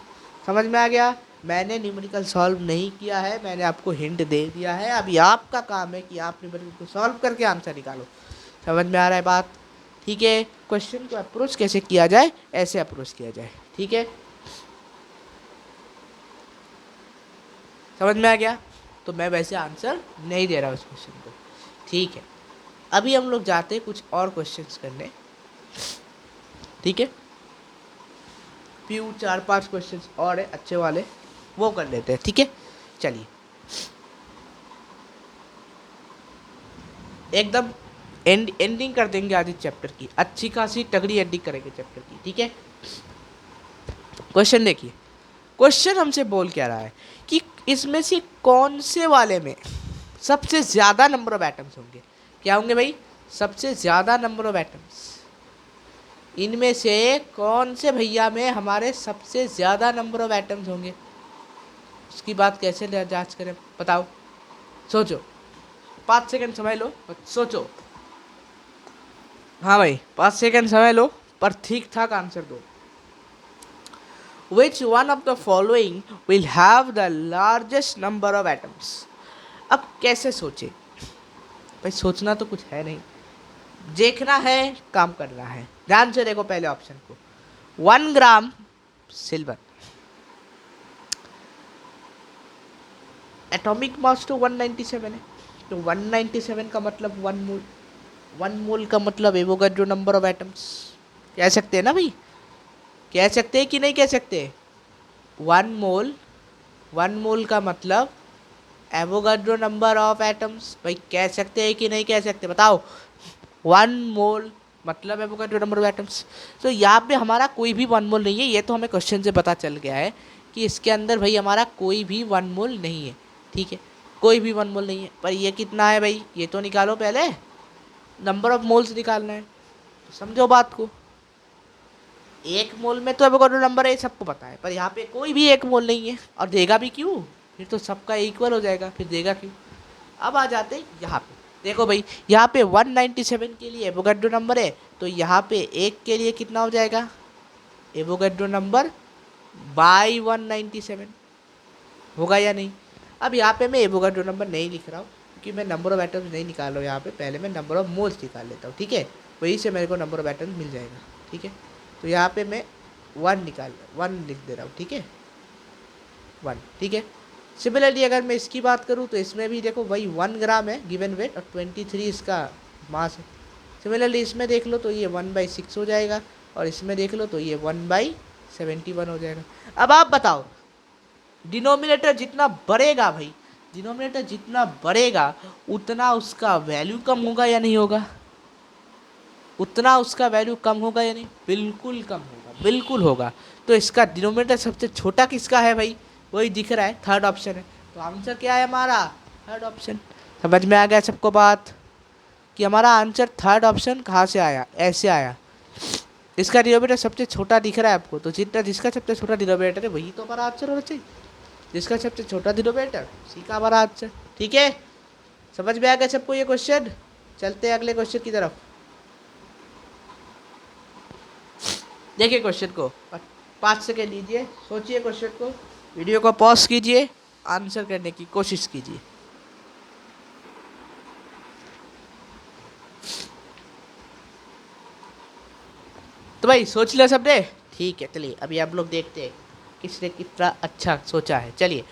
Speaker 1: समझ में आ गया। मैंने न्यूमेरिकल सॉल्व नहीं किया है, मैंने आपको हिंट दे दिया है। अभी आपका काम है कि आप न्यूमेरिकल को सॉल्व करके आंसर निकालो। समझ में आ रहा है बात, ठीक है। क्वेश्चन को अप्रोच कैसे किया जाए, ऐसे अप्रोच किया जाए, ठीक है। समझ में आ गया। तो मैं वैसे आंसर नहीं दे रहा उस क्वेश्चन को, ठीक है। अभी हम लोग जाते हैं कुछ और क्वेश्चंस करने, ठीक है। फ्यू 4-5 क्वेश्चंस और है अच्छे वाले, वो कर लेते हैं, ठीक है। चलिए एकदम एंडिंग कर देंगे आज इस चैप्टर की, अच्छी खासी तगड़ी एंडिंग करेंगे चैप्टर की, ठीक है। क्वेश्चन देखिए, क्वेश्चन हमसे बोल क्या रहा है कि इसमें से कौन से वाले में सबसे ज़्यादा नंबर ऑफ एटम्स होंगे। क्या होंगे भाई, सबसे ज़्यादा नंबर ऑफ एटम्स। इनमें से कौन से भैया में हमारे सबसे ज़्यादा नंबर ऑफ एटम्स होंगे, उसकी बात कैसे जांच करें बताओ। सोचो, 5 सेकंड समय लो, सोचो। हाँ भाई 5 सेकंड समय लो, पर ठीक ठाक आंसर दो। Which one of the following will have the largest number of atoms? अब कैसे सोचे भाई, सोचना तो कुछ है नहीं, देखना है, काम करना है। ध्यान से देखो पहले ऑप्शन को। 1 ग्राम सिल्वर, एटॉमिक मास तो 197 है, तो 197 का मतलब 1 मोल। 1 मोल का मतलब एवोगाड्रो नंबर ऑफ एटम्स। कह सकते हैं ना भाई, कह सकते हैं कि नहीं कह सकते। 1 मोल का मतलब एवोगाड्रो नंबर ऑफ एटम्स, भाई कह सकते हैं कि नहीं कह सकते बताओ। 1 मोल मतलब एवोगाड्रो नंबर ऑफ एटम्स। तो यहाँ पे हमारा कोई भी 1 मोल नहीं है, ये तो हमें क्वेश्चन से पता चल गया है कि इसके अंदर भाई हमारा कोई भी 1 मोल नहीं है, ठीक है। कोई भी 1 मोल नहीं है, पर ये कितना है भाई, ये तो निकालो पहले, नंबर ऑफ मोल्स निकालना है। समझो बात को, 1 मोल में तो एवोगाड्रो नंबर है, सबको पता है, पर यहाँ पे कोई भी 1 मोल नहीं है, और देगा भी क्यों, फिर तो सबका इक्वल हो जाएगा, फिर देगा क्यों। अब आ जाते यहाँ पे, देखो भाई यहाँ पे 197 के लिए एवोगाड्रो नंबर है, तो यहाँ पे 1 के लिए कितना हो जाएगा, एवोगाड्रो नंबर बाई 197 होगा या नहीं। अब यहाँ पे मैं एवोगाड्रो नंबर नहीं लिख रहा हूँ, क्योंकि मैं नंबर ऑफ एटम्स नहीं निकाल रहा हूँ यहाँ पे, पहले मैं नंबर ऑफ मोल्स निकाल लेता हूँ, ठीक है। वहीं से मेरे को नंबर ऑफ एटम्स मिल जाएगा, ठीक है। तो यहाँ पे मैं 1 लिख दे रहा हूँ, ठीक है, 1, ठीक है। सिमिलरली अगर मैं इसकी बात करूँ तो इसमें भी देखो वही 1 ग्राम है गिवन वेट, और 23 इसका मास है। सिमिलरली इसमें देख लो तो ये 1/6 हो जाएगा, और इसमें देख लो तो ये 1/71 हो जाएगा। अब आप बताओ, डिनोमिनेटर जितना बढ़ेगा भाई, डिनोमिनेटर जितना बढ़ेगा उतना उसका वैल्यू कम होगा या नहीं होगा, उतना उसका वैल्यू कम होगा या नहीं, बिल्कुल कम होगा, बिल्कुल होगा। तो इसका डिनोमिनेटर सबसे छोटा किसका है भाई, वही दिख रहा है, थर्ड ऑप्शन है। तो आंसर क्या है हमारा, थर्ड ऑप्शन। समझ में आ गया सबको बात कि हमारा आंसर थर्ड ऑप्शन कहाँ से आया, ऐसे आया। इसका डिनोमिनेटर सबसे छोटा दिख रहा है आपको, तो जिसका सबसे छोटा डिनोमिनेटर है वही तो हमारा आंसर होना चाहिए। जिसका सबसे छोटा डिनोमिनेटर उसी का हमारा आंसर, ठीक है। समझ में आ गया सबको ये क्वेश्चन। चलते हैं अगले क्वेश्चन की तरफ। देखिए क्वेश्चन को, 5 सेकेंड लीजिए, सोचिए क्वेश्चन को, वीडियो को पॉज कीजिए आंसर करने की कोशिश कीजिए। तो भाई सोच लिया सबने? ठीक है, चलिए अभी आप लोग देखते हैं किसने कितना अच्छा सोचा है। चलिए,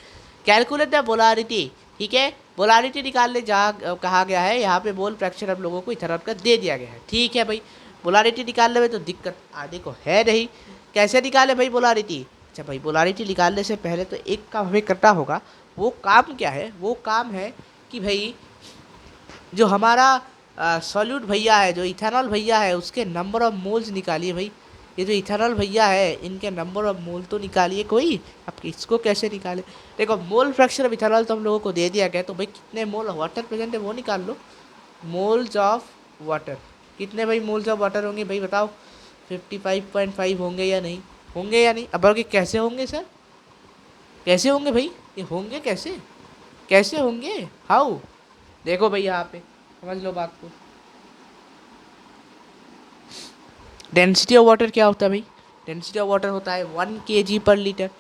Speaker 1: कैलकुलेट द पोलारिटी। ठीक है, पोलारिटी निकालने जहाँ कहा गया है, यहाँ पे मोल फ्रैक्शन हम लोगों को इथेनॉल का दे दिया गया है। ठीक है भाई, पोलारिटी निकालने में तो दिक्कत आने को है नहीं। कैसे निकाले भाई पोलारिटी? अच्छा भाई, पोलारिटी निकालने से पहले तो एक काम हमें करना होगा। वो काम क्या है? वो काम है कि भाई जो हमारा सॉल्यूट भैया है, जो इथेनॉल भैया है, उसके नंबर ऑफ मोल्स निकालिए भाई। ये जो इथेनॉल भैया है, इनके नंबर ऑफ मोल तो निकालिए कोई। अब इसको कैसे निकाले? देखो, मोल फ्रैक्शन ऑफ इथेनॉल तो हम लोगों को दे दिया गया, तो भाई कितने मोल वाटर प्रेजेंट है वो निकाल लो। मोल्स ऑफ वाटर कितने भाई? मोल्स ऑफ वाटर होंगे भाई बताओ, 55.5 होंगे या नहीं? होंगे या नहीं? अब बोलोगे कैसे होंगे सर, कैसे होंगे भाई? ये होंगे कैसे? कैसे होंगे? हाउ? देखो भाई यहाँ पे समझ लो बात को। डेंसिटी ऑफ वाटर क्या होता है भाई? डेंसिटी ऑफ वाटर होता है 1 kg/लीटर।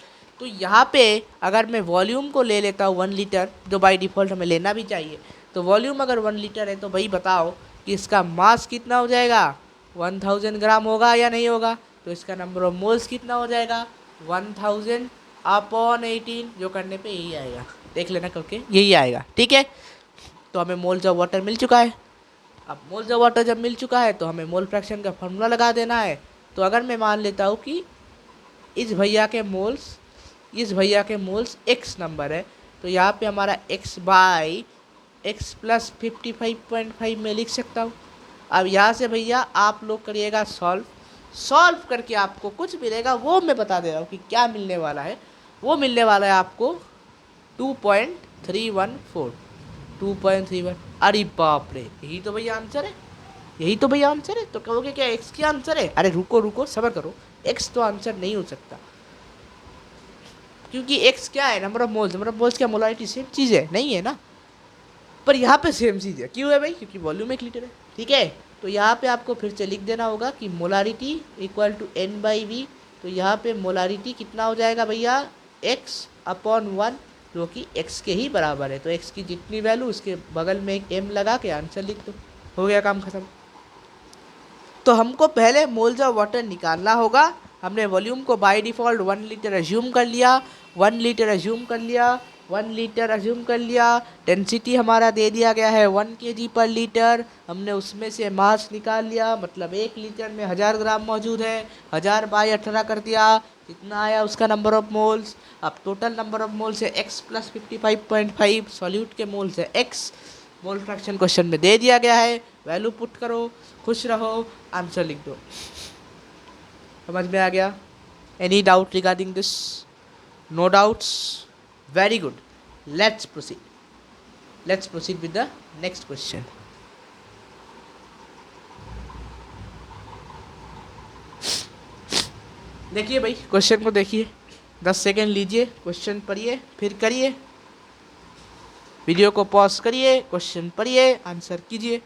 Speaker 1: तो यहाँ पे अगर मैं वॉल्यूम को ले लेता हूँ 1 लीटर, जो बाय डिफ़ॉल्ट हमें लेना भी चाहिए, तो वॉल्यूम अगर 1 लीटर है तो भाई बताओ कि इसका मास कितना हो जाएगा? 1000 ग्राम होगा या नहीं होगा? तो इसका नंबर ऑफ मोल्स कितना हो जाएगा? 1000/18, जो करने पे यही आएगा। देख लेना करके, यही आएगा। ठीक है, तो हमें मोल्स ऑफ वाटर मिल चुका है। अब मोल्स ऑफ वाटर जब मिल चुका है तो हमें मोल फ्रैक्शन का फॉर्मूला लगा देना है। तो अगर मैं मान लेता हूँ कि इस भैया के मोल्स एक्स नंबर है, तो यहाँ पे हमारा एक्स बाई एक्स प्लस 55.5 में लिख सकता हूँ। अब यहाँ से भैया आप लोग करिएगा सॉल्व करके आपको कुछ मिलेगा, वो मैं बता दे रहा हूँ कि क्या मिलने वाला है। वो मिलने वाला है आपको 2.314। 2.31। अरे बाप रे, यही तो भैया आंसर है, यही तो भैया आंसर है। तो कहोगे क्या एक्स की आंसर है? अरे रुको रुको, सब्र करो। एक्स तो आंसर नहीं हो सकता, क्योंकि एक्स क्या है? Number of moles. Number of moles क्या मोलारिटी सेम चीज़ है? नहीं है ना। पर यहाँ पे सेम चीज़ है, क्यों है भाई? क्योंकि वॉल्यूम 1 लीटर है। ठीक है, तो यहाँ पे आपको फिर से लिख देना होगा कि मोलारिटी इक्वल टू n/v। तो यहाँ पे मोलारिटी कितना हो जाएगा भैया? x/1, जो कि x के ही बराबर है। तो x की जितनी वैल्यू, उसके बगल में एक m लगा के आंसर लिख दो, हो गया काम खत्म। तो हमको पहले मोल्स ऑफ वाटर निकालना होगा। हमने वॉल्यूम को बाय डिफ़ॉल्ट 1 लीटर एज्यूम कर लिया। 1 लीटर एज्यूम कर लिया। 1 लीटर एज्यूम कर लिया। डेंसिटी हमारा दे दिया गया है 1 kg/लीटर। हमने उसमें से मास निकाल लिया, मतलब 1 लीटर में 1000 ग्राम मौजूद है। 1000/18 कर दिया, कितना आया उसका नंबर ऑफ मोल्स। अब टोटल नंबर ऑफ मोल्स है x प्लस 55.5। सॉल्यूट के मोल्स है x। मोल फ्रैक्शन क्वेश्चन में दे दिया गया है, वैल्यू पुट करो, खुश रहो, आंसर लिख दो। समझ में आ गया? Any doubt regarding this? No doubts? Very good, let's proceed with the next question. देखिए भाई, क्वेश्चन को देखिए, 10 सेकेंड लीजिए, क्वेश्चन पढ़िए, फिर करिए। वीडियो को पॉज करिए, क्वेश्चन पढ़िए, आंसर कीजिए।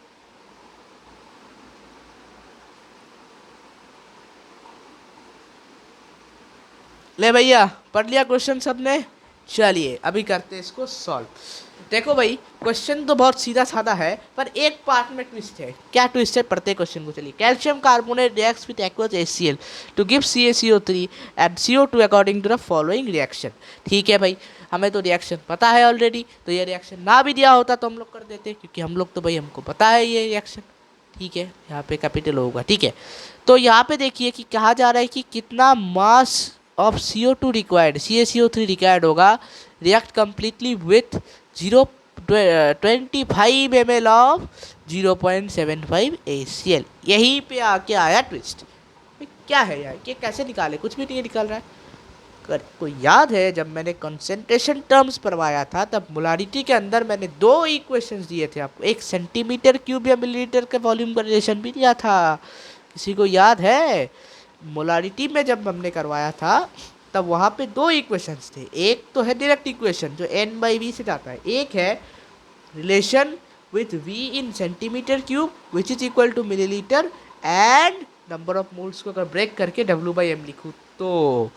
Speaker 1: ले भैया, पढ़ लिया क्वेश्चन सबने? चलिए अभी करते हैं इसको सॉल्व। देखो भाई, क्वेश्चन तो बहुत सीधा साधा है, पर एक पार्ट में ट्विस्ट है। क्या ट्विस्ट है? पढ़ते क्वेश्चन को। चलिए, calcium carbonate reacts with aqueous HCl to give CaCO3 and CO2 according to the following reaction. ठीक है भाई, हमें तो रिएक्शन पता है ऑलरेडी, तो ये रिएक्शन ना भी दिया होता तो हम लोग कर देते, क्योंकि हम लोग तो भाई, हमको पता है ये रिएक्शन। ठीक है, यहाँ पे कैपिटल होगा। ठीक है, तो यहाँ पे देखिए कि कहा जा रहा है कि कितना mass of CO2 required, CaCO3 required होगा react completely with 25 ml of 0.75 HCl। यहीं पे आके आया ट्विस्ट। क्या है यार, ये कैसे निकाले? कुछ भी नहीं निकल रहा है। अगर कोई याद है, जब मैंने कंसेंट्रेशन टर्म्स पढ़वाया था, तब मोलारिटी के अंदर मैंने 2 इक्वेशंस दिए थे आपको। एक सेंटीमीटर क्यूब या मिलीलीटर के वॉल्यूम का रिलेशन भी दिया था, किसी को याद है? मोलारिटी में जब हमने करवाया था, तब वहाँ पे 2 इक्वेशंस थे। एक तो है डायरेक्ट इक्वेशन जो n/v से जाता है, एक है relation with v in centimetre cube which is equal to millilitre and number of moles को अगर ब्रेक करके W/m लिखूँ तो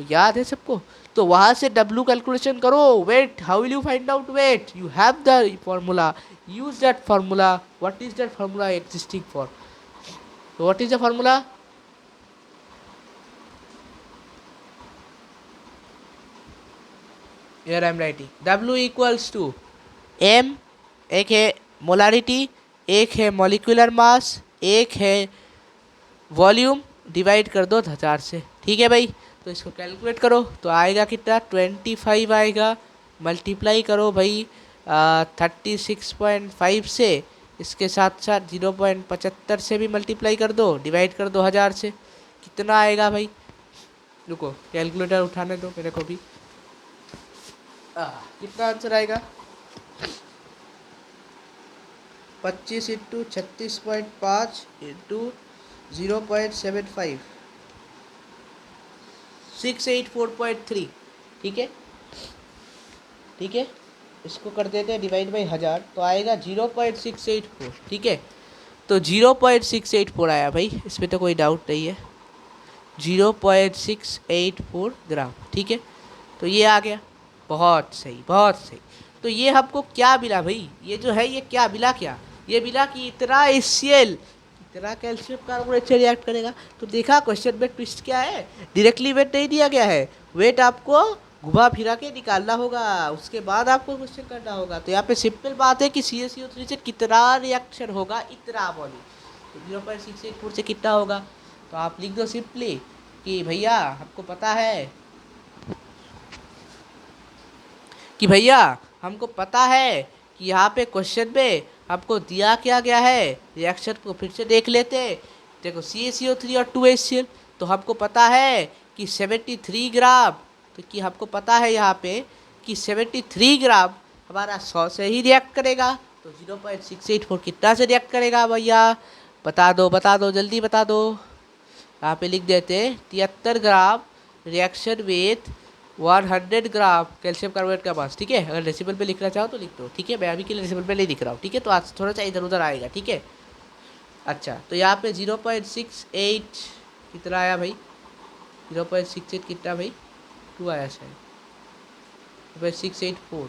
Speaker 1: तो याद है सबको? तो वहाँ से W कैलकुलेशन करो. Weight, how will you find out weight? You have the formula, use that formula. What is that formula existing for? What is the formula? Here I am writing W equals to M, एक है molarity, एक है molecular mass, एक है volume, divide कर दो 1000 से. ठीक है भाई. तो इसको कैलकुलेट करो तो आएगा कितना? 25 आएगा. मल्टीप्लाई करो भाई 36.5 से, इसके साथ साथ 0.75 से भी मल्टीप्लाई कर दो, डिवाइड कर दो 1000 से. कितना आएगा भाई? रुको, कैलकुलेटर उठाने दो मेरे को भी. कितना आंसर आएगा? 25 इंटू 36.5 इंटू 0.75, 684.3. ठीक है, ठीक है. इसको कर देते हैं डिवाइड बाई 1000 तो आएगा 0.684. ठीक है, तो 0.684 आया भाई, इसमें तो कोई डाउट नहीं है. 0.684 ग्राम. ठीक है, तो ये आ गया. बहुत सही, बहुत सही. तो ये हमको क्या मिला भाई? ये जो है ये क्या मिला? क्या ये मिला कि इतना HCl, इतना कैल्शियम कार्बोनेट से रिएक्ट करेगा. तो देखा क्वेश्चन में ट्विस्ट क्या है? डायरेक्टली वेट नहीं दिया गया है, वेट आपको घुमा फिरा के निकालना होगा, उसके बाद आपको क्वेश्चन करना होगा. तो यहाँ पे सिंपल बात है कि CaCO3 से कितना रिएक्शन होगा, इतना वॉल्यूम. तो 0.684 से कितना होगा? तो आप लिख दो सिंपली कि भैया हमको पता है हमको पता है कि यहाँ पे क्वेश्चन में आपको दिया क्या गया है. रिएक्शन को फिर से देख लेते हैं. देखो CaCO3 और 2HCl, तो हमको पता है कि 73 ग्राम, तो कि हमको पता है यहाँ पे कि 73 ग्राम हमारा 100 से ही रिएक्ट करेगा. तो 0.684 कितना से रिएक्ट करेगा भैया? बता दो जल्दी बता दो. यहाँ पे लिख देते 73 gram reaction with 100 gram calcium carbonate का मास. ठीक है, अगर डेसिबल पे लिखना चाहो तो लिख दो. ठीक है, मैं अभी के लिए डेसिबल पे नहीं लिख रहा हूँ. ठीक है, तो आज थोड़ा सा इधर उधर आएगा. ठीक है, अच्छा. तो यहाँ पे 0.68 कितना आया भाई? 0.68 कितना भाई? 2 आया शायद. 0.684.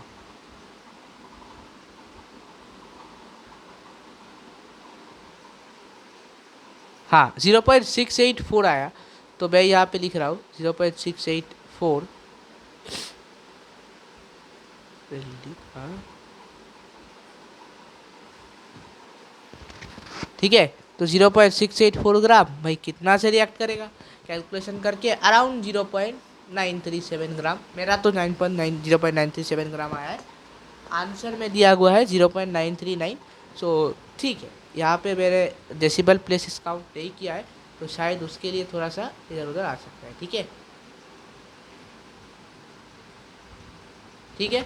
Speaker 1: हाँ, 0.684 आया. तो मैं यहाँ पे लिख रहा हूँ 0.684. ठीक है, तो 0.684 ग्राम भाई कितना से रिएक्ट करेगा? कैलकुलेशन करके अराउंड 0.937 ग्राम. मेरा तो 0.937 ग्राम आया है. आंसर में दिया हुआ है 0.939. सो ठीक है, यहाँ पे मेरे डेसिबल प्लेसेस काउंट नहीं किया है, तो शायद उसके लिए थोड़ा सा इधर उधर आ सकता है. ठीक है, ठीक है,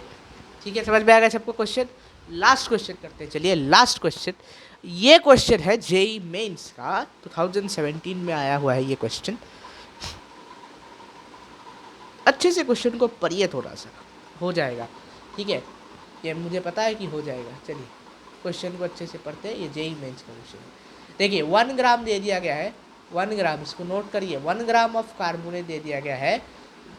Speaker 1: ठीक है. समझ में आ गया सबको क्वेश्चन? लास्ट क्वेश्चन करते हैं. चलिए लास्ट क्वेश्चन. ये क्वेश्चन है जेई मेंस का, 2017 में आया हुआ है ये क्वेश्चन. अच्छे से क्वेश्चन को पढ़िए, थोड़ा सा हो जाएगा. ठीक है, ये मुझे पता है कि हो जाएगा. चलिए क्वेश्चन को अच्छे से पढ़ते हैं. ये जेई मेंस का क्वेश्चन है. देखिए 1 ग्राम दे दिया गया है. 1 ग्राम, इसको नोट करिए. 1 ग्राम ऑफ कार्बोनेट दे दिया गया है.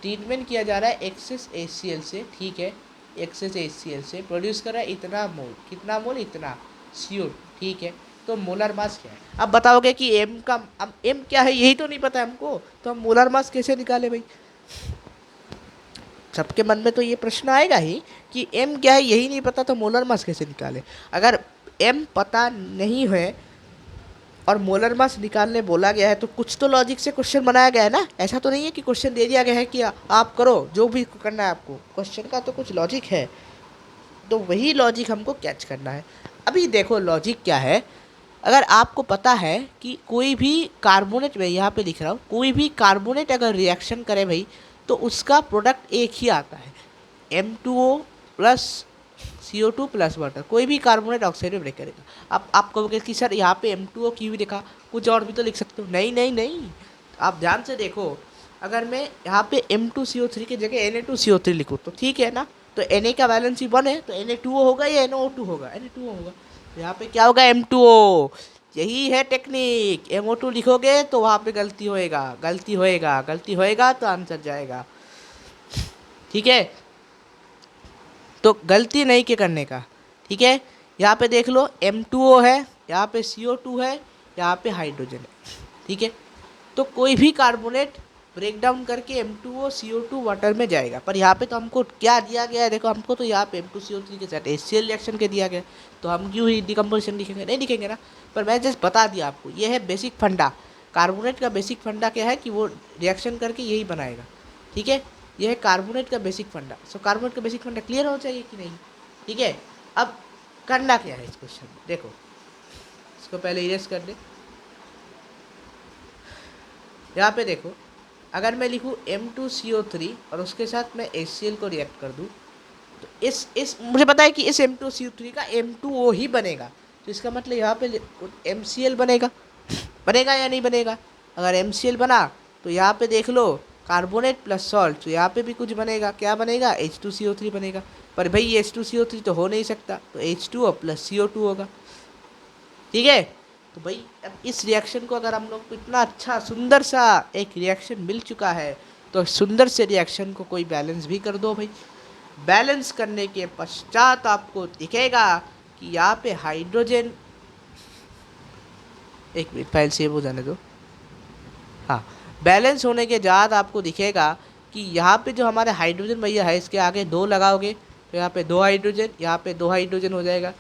Speaker 1: ट्रीटमेंट किया जा रहा है एक्सेस HCl से. ठीक है, एक्सेस HCl से प्रोड्यूस कर रहा है इतना मोल. कितना मोल? इतना CO. ठीक है, तो मोलर मास क्या है? अब बताओगे कि M का, अब M क्या है यही तो नहीं पता है हमको, तो हम मोलर मास कैसे निकाले भाई? सबके मन में तो ये प्रश्न आएगा ही कि M क्या है यही नहीं पता, तो मोलर मास कैसे निकाले? अगर M पता नहीं है और मोलर मास निकालने बोला गया है तो कुछ तो लॉजिक से क्वेश्चन बनाया गया है ना. ऐसा तो नहीं है कि क्वेश्चन दे दिया गया है कि आप करो जो भी करना है आपको. क्वेश्चन का तो कुछ लॉजिक है, तो वही लॉजिक हमको कैच करना है. अभी देखो लॉजिक क्या है. अगर आपको पता है कि कोई भी कार्बोनेट में, यहाँ पे लिख रहा हूँ, कोई भी कार्बोनेट अगर रिएक्शन करे भाई तो उसका प्रोडक्ट एक ही आता है, M2O plus CO2 plus water. कोई भी कार्बोनेट ऑक्साइड में ब्रेक करेगा. अब आप कहोगे कि सर यहाँ पे M2O क्यों भी लिखा, कुछ और भी तो लिख सकते हो. नहीं नहीं नहीं, आप ध्यान से देखो. अगर मैं यहाँ पे M2CO3 की जगह Na2CO3 लिखूँ तो ठीक है ना. तो Na का वैलेंसी 1 है तो Na2O होगा या NO2 होगा? Na2O होगा. तो यहाँ पे क्या होगा? M2O. यही है टेक्निक। MO2 लिखोगे तो वहाँ पे गलती होएगा, गलती होएगा, गलती होएगा तो आंसर जाएगा। ठीक है, तो गलती नहीं के करने का। ठीक है, यहाँ पे देख लो M2O है, यहाँ पे CO2 है, यहाँ पे हाइड्रोजन है। ठीक है, तो कोई भी कार्बोनेट ब्रेक डाउन करके M2O CO2 वाटर में जाएगा। पर यहाँ पे तो हमको क्या दिया गया है, देखो हमको तो यहाँ पे M2CO3 के साथ HCl रिएक्शन के दिया गया, तो हम क्यों ही डिकम्पोजिशन लिखेंगे, नहीं लिखेंगे ना। पर मैं जस्ट बता दिया आपको, ये है बेसिक फंडा। कार्बोनेट का बेसिक फंडा क्या है कि वो रिएक्शन करके यही बनाएगा। ठीक है, यह है कार्बोनेट का बेसिक फंडा। सो कार्बोनेट का बेसिक फंडा क्लियर होना चाहिए कि नहीं। ठीक है, अब करना क्या है इस क्वेश्चन में, देखो इसको पहले इरेज कर दे। यहाँ पे देखो, अगर मैं लिखूँ M2CO3 और उसके साथ मैं HCl को रिएक्ट कर दूँ, तो इस मुझे पता है कि इस M2CO3 का M2O ही बनेगा। तो इसका मतलब यहाँ पे MCl बनेगा, बनेगा या नहीं बनेगा। अगर MCl बना तो यहाँ पे देख लो कार्बोनेट प्लस सॉल्ट, तो यहाँ पे भी कुछ बनेगा, क्या बनेगा, H2CO3 बनेगा। पर भाई ये H2CO3 तो हो नहीं सकता, तो H2O प्लस CO2 होगा। ठीक है, तो भाई अब इस रिएक्शन को अगर हम लोग को इतना अच्छा सुंदर सा एक रिएक्शन मिल चुका है, तो सुंदर से रिएक्शन को कोई बैलेंस भी कर दो भाई। बैलेंस करने के पश्चात आपको दिखेगा कि यहाँ पे हाइड्रोजन, एक मिनट फाइल सेव हो जाने दो। हाँ, बैलेंस होने के बाद आपको दिखेगा कि यहाँ पे जो हमारे हाइड्रोजन भैया है, इसके आगे 2 लगाओगे तो यहाँ पे 2 हाइड्रोजन, यहाँ पे 2 हाइड्रोजन हो जाएगा।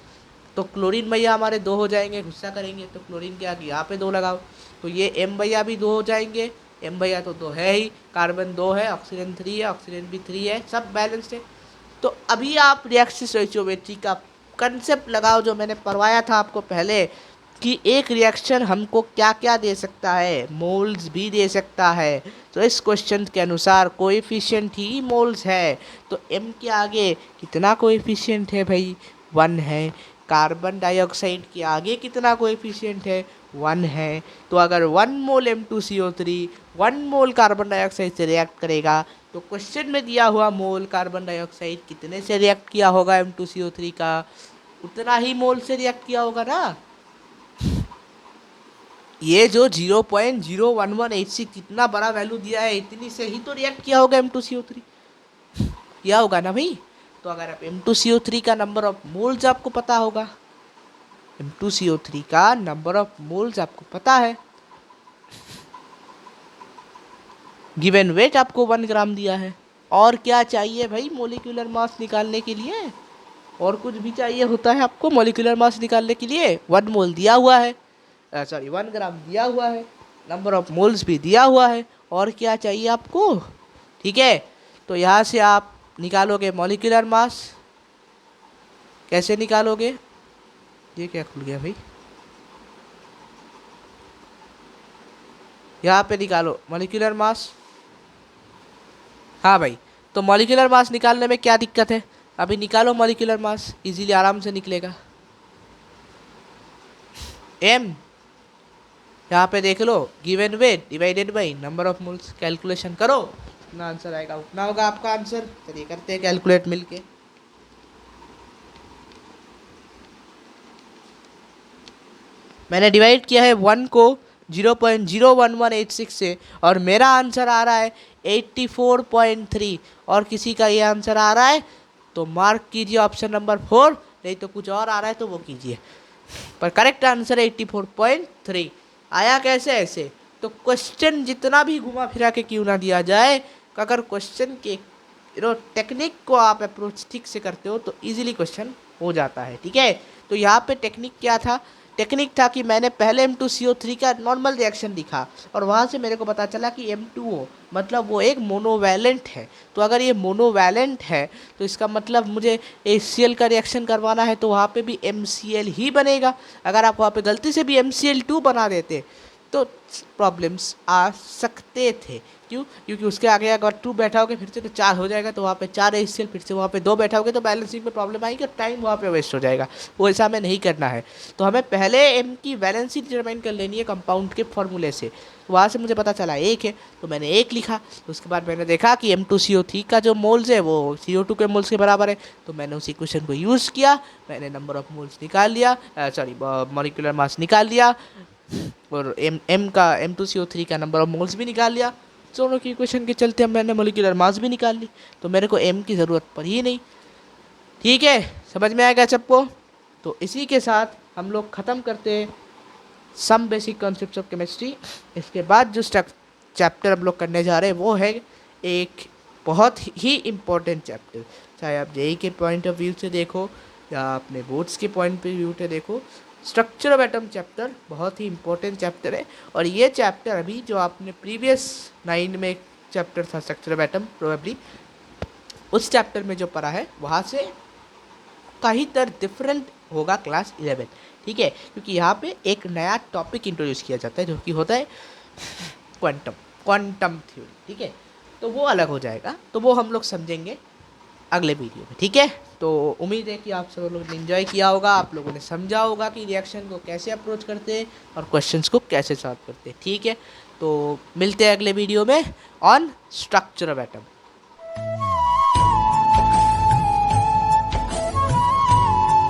Speaker 1: तो क्लोरीन भैया हमारे 2 हो जाएंगे, गुस्सा करेंगे तो क्लोरीन के आगे यहाँ पे 2 लगाओ, तो ये M भैया भी 2 हो जाएंगे। M भैया तो 2 है ही, कार्बन 2 है, ऑक्सीजन 3 है, ऑक्सीजन भी 3 है, सब बैलेंस्ड है। तो अभी आप रिएक्शन स्टोइचियोमेट्री का कंसेप्ट लगाओ जो मैंने पढ़वाया था आपको पहले, कि एक रिएक्शन हमको क्या क्या दे सकता है, मोल्स भी दे सकता है। तो इस क्वेश्चन के अनुसार कोएफिशिएंट ही मोल्स है, तो M के आगे कितना कोएफिशिएंट है भाई, 1 है। कार्बन डाइऑक्साइड के आगे कितना कोएफिशिएंट है, 1 है। तो अगर 1 मोल M2CO3 1 मोल कार्बन डाइऑक्साइड से रिएक्ट करेगा, तो क्वेश्चन में दिया हुआ मोल कार्बन डाइऑक्साइड कितने से रिएक्ट किया होगा M2CO3 का, उतना ही मोल से रिएक्ट किया होगा ना। ये जो 0.01186 कितना बड़ा वैल्यू दिया है, इतनी से ही तो रिएक्ट किया होगा M2CO3, किया होगा ना भाई। तो अगर आप M2CO3 का नंबर ऑफ मोल्स आपको पता होगा, M2CO3 का नंबर ऑफ मोल्स आपको पता है, गिवन वेट आपको 1 ग्राम दिया है, और क्या चाहिए भाई मोलिकुलर मास निकालने के लिए, और कुछ भी चाहिए होता है आपको मोलिकुलर मास निकालने के लिए। 1 मोल दिया हुआ है, सॉरी 1 ग्राम दिया हुआ है, नंबर ऑफ मोल्स भी दिया हुआ है, और क्या चाहिए आपको। ठीक है, तो यहाँ से आप निकालोगे मॉलिक्यूलर मास। कैसे निकालोगे, ये क्या खुल गया भाई, यहाँ पे निकालो मॉलिक्यूलर मास। हाँ भाई, तो मॉलिक्यूलर मास निकालने में क्या दिक्कत है, अभी निकालो मॉलिक्यूलर मास, इजीली आराम से निकलेगा। M यहाँ पे देख लो, given weight divided by number of moles, calculation करो, कितना आंसर आएगा उतना होगा आपका आंसर। चलिए करते हैं कैलकुलेट मिलके। मैंने डिवाइड किया है 1 को 0.01186 से, और मेरा आंसर आ रहा है 84.3, और किसी का ये आंसर आ रहा है तो मार्क कीजिए ऑप्शन नंबर 4, नहीं तो कुछ और आ रहा है तो वो कीजिए। पर करेक्ट आंसर है 84.3। आया कैसे ऐसे, तो क्वेश्चन जितना भी घुमा फिरा के क्यों ना दिया जाए, अगर क्वेश्चन के टेक्निक को आप अप्रोच ठीक से करते हो तो इजीली क्वेश्चन हो जाता है। ठीक है, तो यहाँ पे टेक्निक क्या था, टेक्निक था कि मैंने पहले M2CO3 का नॉर्मल रिएक्शन लिखा, और वहाँ से मेरे को पता चला कि M2O मतलब वो एक मोनोवैलेंट है। तो अगर ये मोनोवैलेंट है तो इसका मतलब मुझे HCl का रिएक्शन करवाना है, तो वहाँ पे भी MCl ही बनेगा। अगर आप वहाँ पे गलती से भी MCl2 बना देते तो प्रॉब्लम्स आ सकते थे। क्यों? क्योंकि उसके आगे अगर 2 बैठाओगे फिर से तो 4 हो जाएगा, तो वहाँ पे 4 HCl, फिर से वहाँ पे 2 बैठाओगे तो बैलेंसिंग में प्रॉब्लम आएगी और टाइम वहाँ पे वेस्ट हो जाएगा। वो ऐसा हमें नहीं करना है। तो हमें पहले M की वैलेंसी डिटरमाइन कर लेनी है कंपाउंड के फॉर्मूले से। वहाँ से मुझे पता चला 1 है, तो मैंने 1 लिखा। तो उसके बाद मैंने देखा कि M2CO3 का जो मोल्स है वो CO2 के मोल्स के बराबर है, तो मैंने उस इक्वेशन को यूज़ किया, मैंने नंबर ऑफ मोल्स निकाल लिया, सॉरी मॉलिक्यूलर मास निकाल लिया, और M2CO3 का नंबर ऑफ मोल्स भी निकाल लिया। दोनों की इक्वेशन के चलते हम मैंने मोलिकुलर मास भी निकाल ली, तो मेरे को M की ज़रूरत पड़ी ही नहीं। ठीक है, समझ में आएगा सबको? तो इसी के साथ हम लोग ख़त्म करते हैं some basic concepts of chemistry. इसके बाद जो चैप्टर हम लोग करने जा रहे हैं वो है एक बहुत ही इम्पोर्टेंट चैप्टर, चाहे आप जेई के पॉइंट ऑफ व्यू से देखो या अपने बोर्ड्स के पॉइंट ऑफ व्यू से देखो। स्ट्रक्चर ऑफ एटम चैप्टर बहुत ही इंपॉर्टेंट चैप्टर है, और ये चैप्टर अभी जो आपने प्रीवियस 9 में एक चैप्टर था स्ट्रक्चर ऑफ एटम, प्रोबेबली उस चैप्टर में जो पढ़ा है वहाँ से कहीं तर डिफरेंट होगा क्लास 11। ठीक है, क्योंकि यहाँ पे एक नया टॉपिक इंट्रोड्यूस किया जाता है जो कि होता है क्वांटम क्वांटम थ्योरी। ठीक है, तो वो अलग हो जाएगा, तो वो हम लोग समझेंगे अगले वीडियो में। ठीक है, तो उम्मीद है कि आप सब लोगों ने एंजॉय किया होगा, आप लोगों ने समझा होगा कि रिएक्शन को कैसे अप्रोच करते हैं और क्वेश्चंस को कैसे सॉल्व करते हैं। ठीक है, तो मिलते हैं अगले वीडियो में ऑन स्ट्रक्चर ऑफ एटम।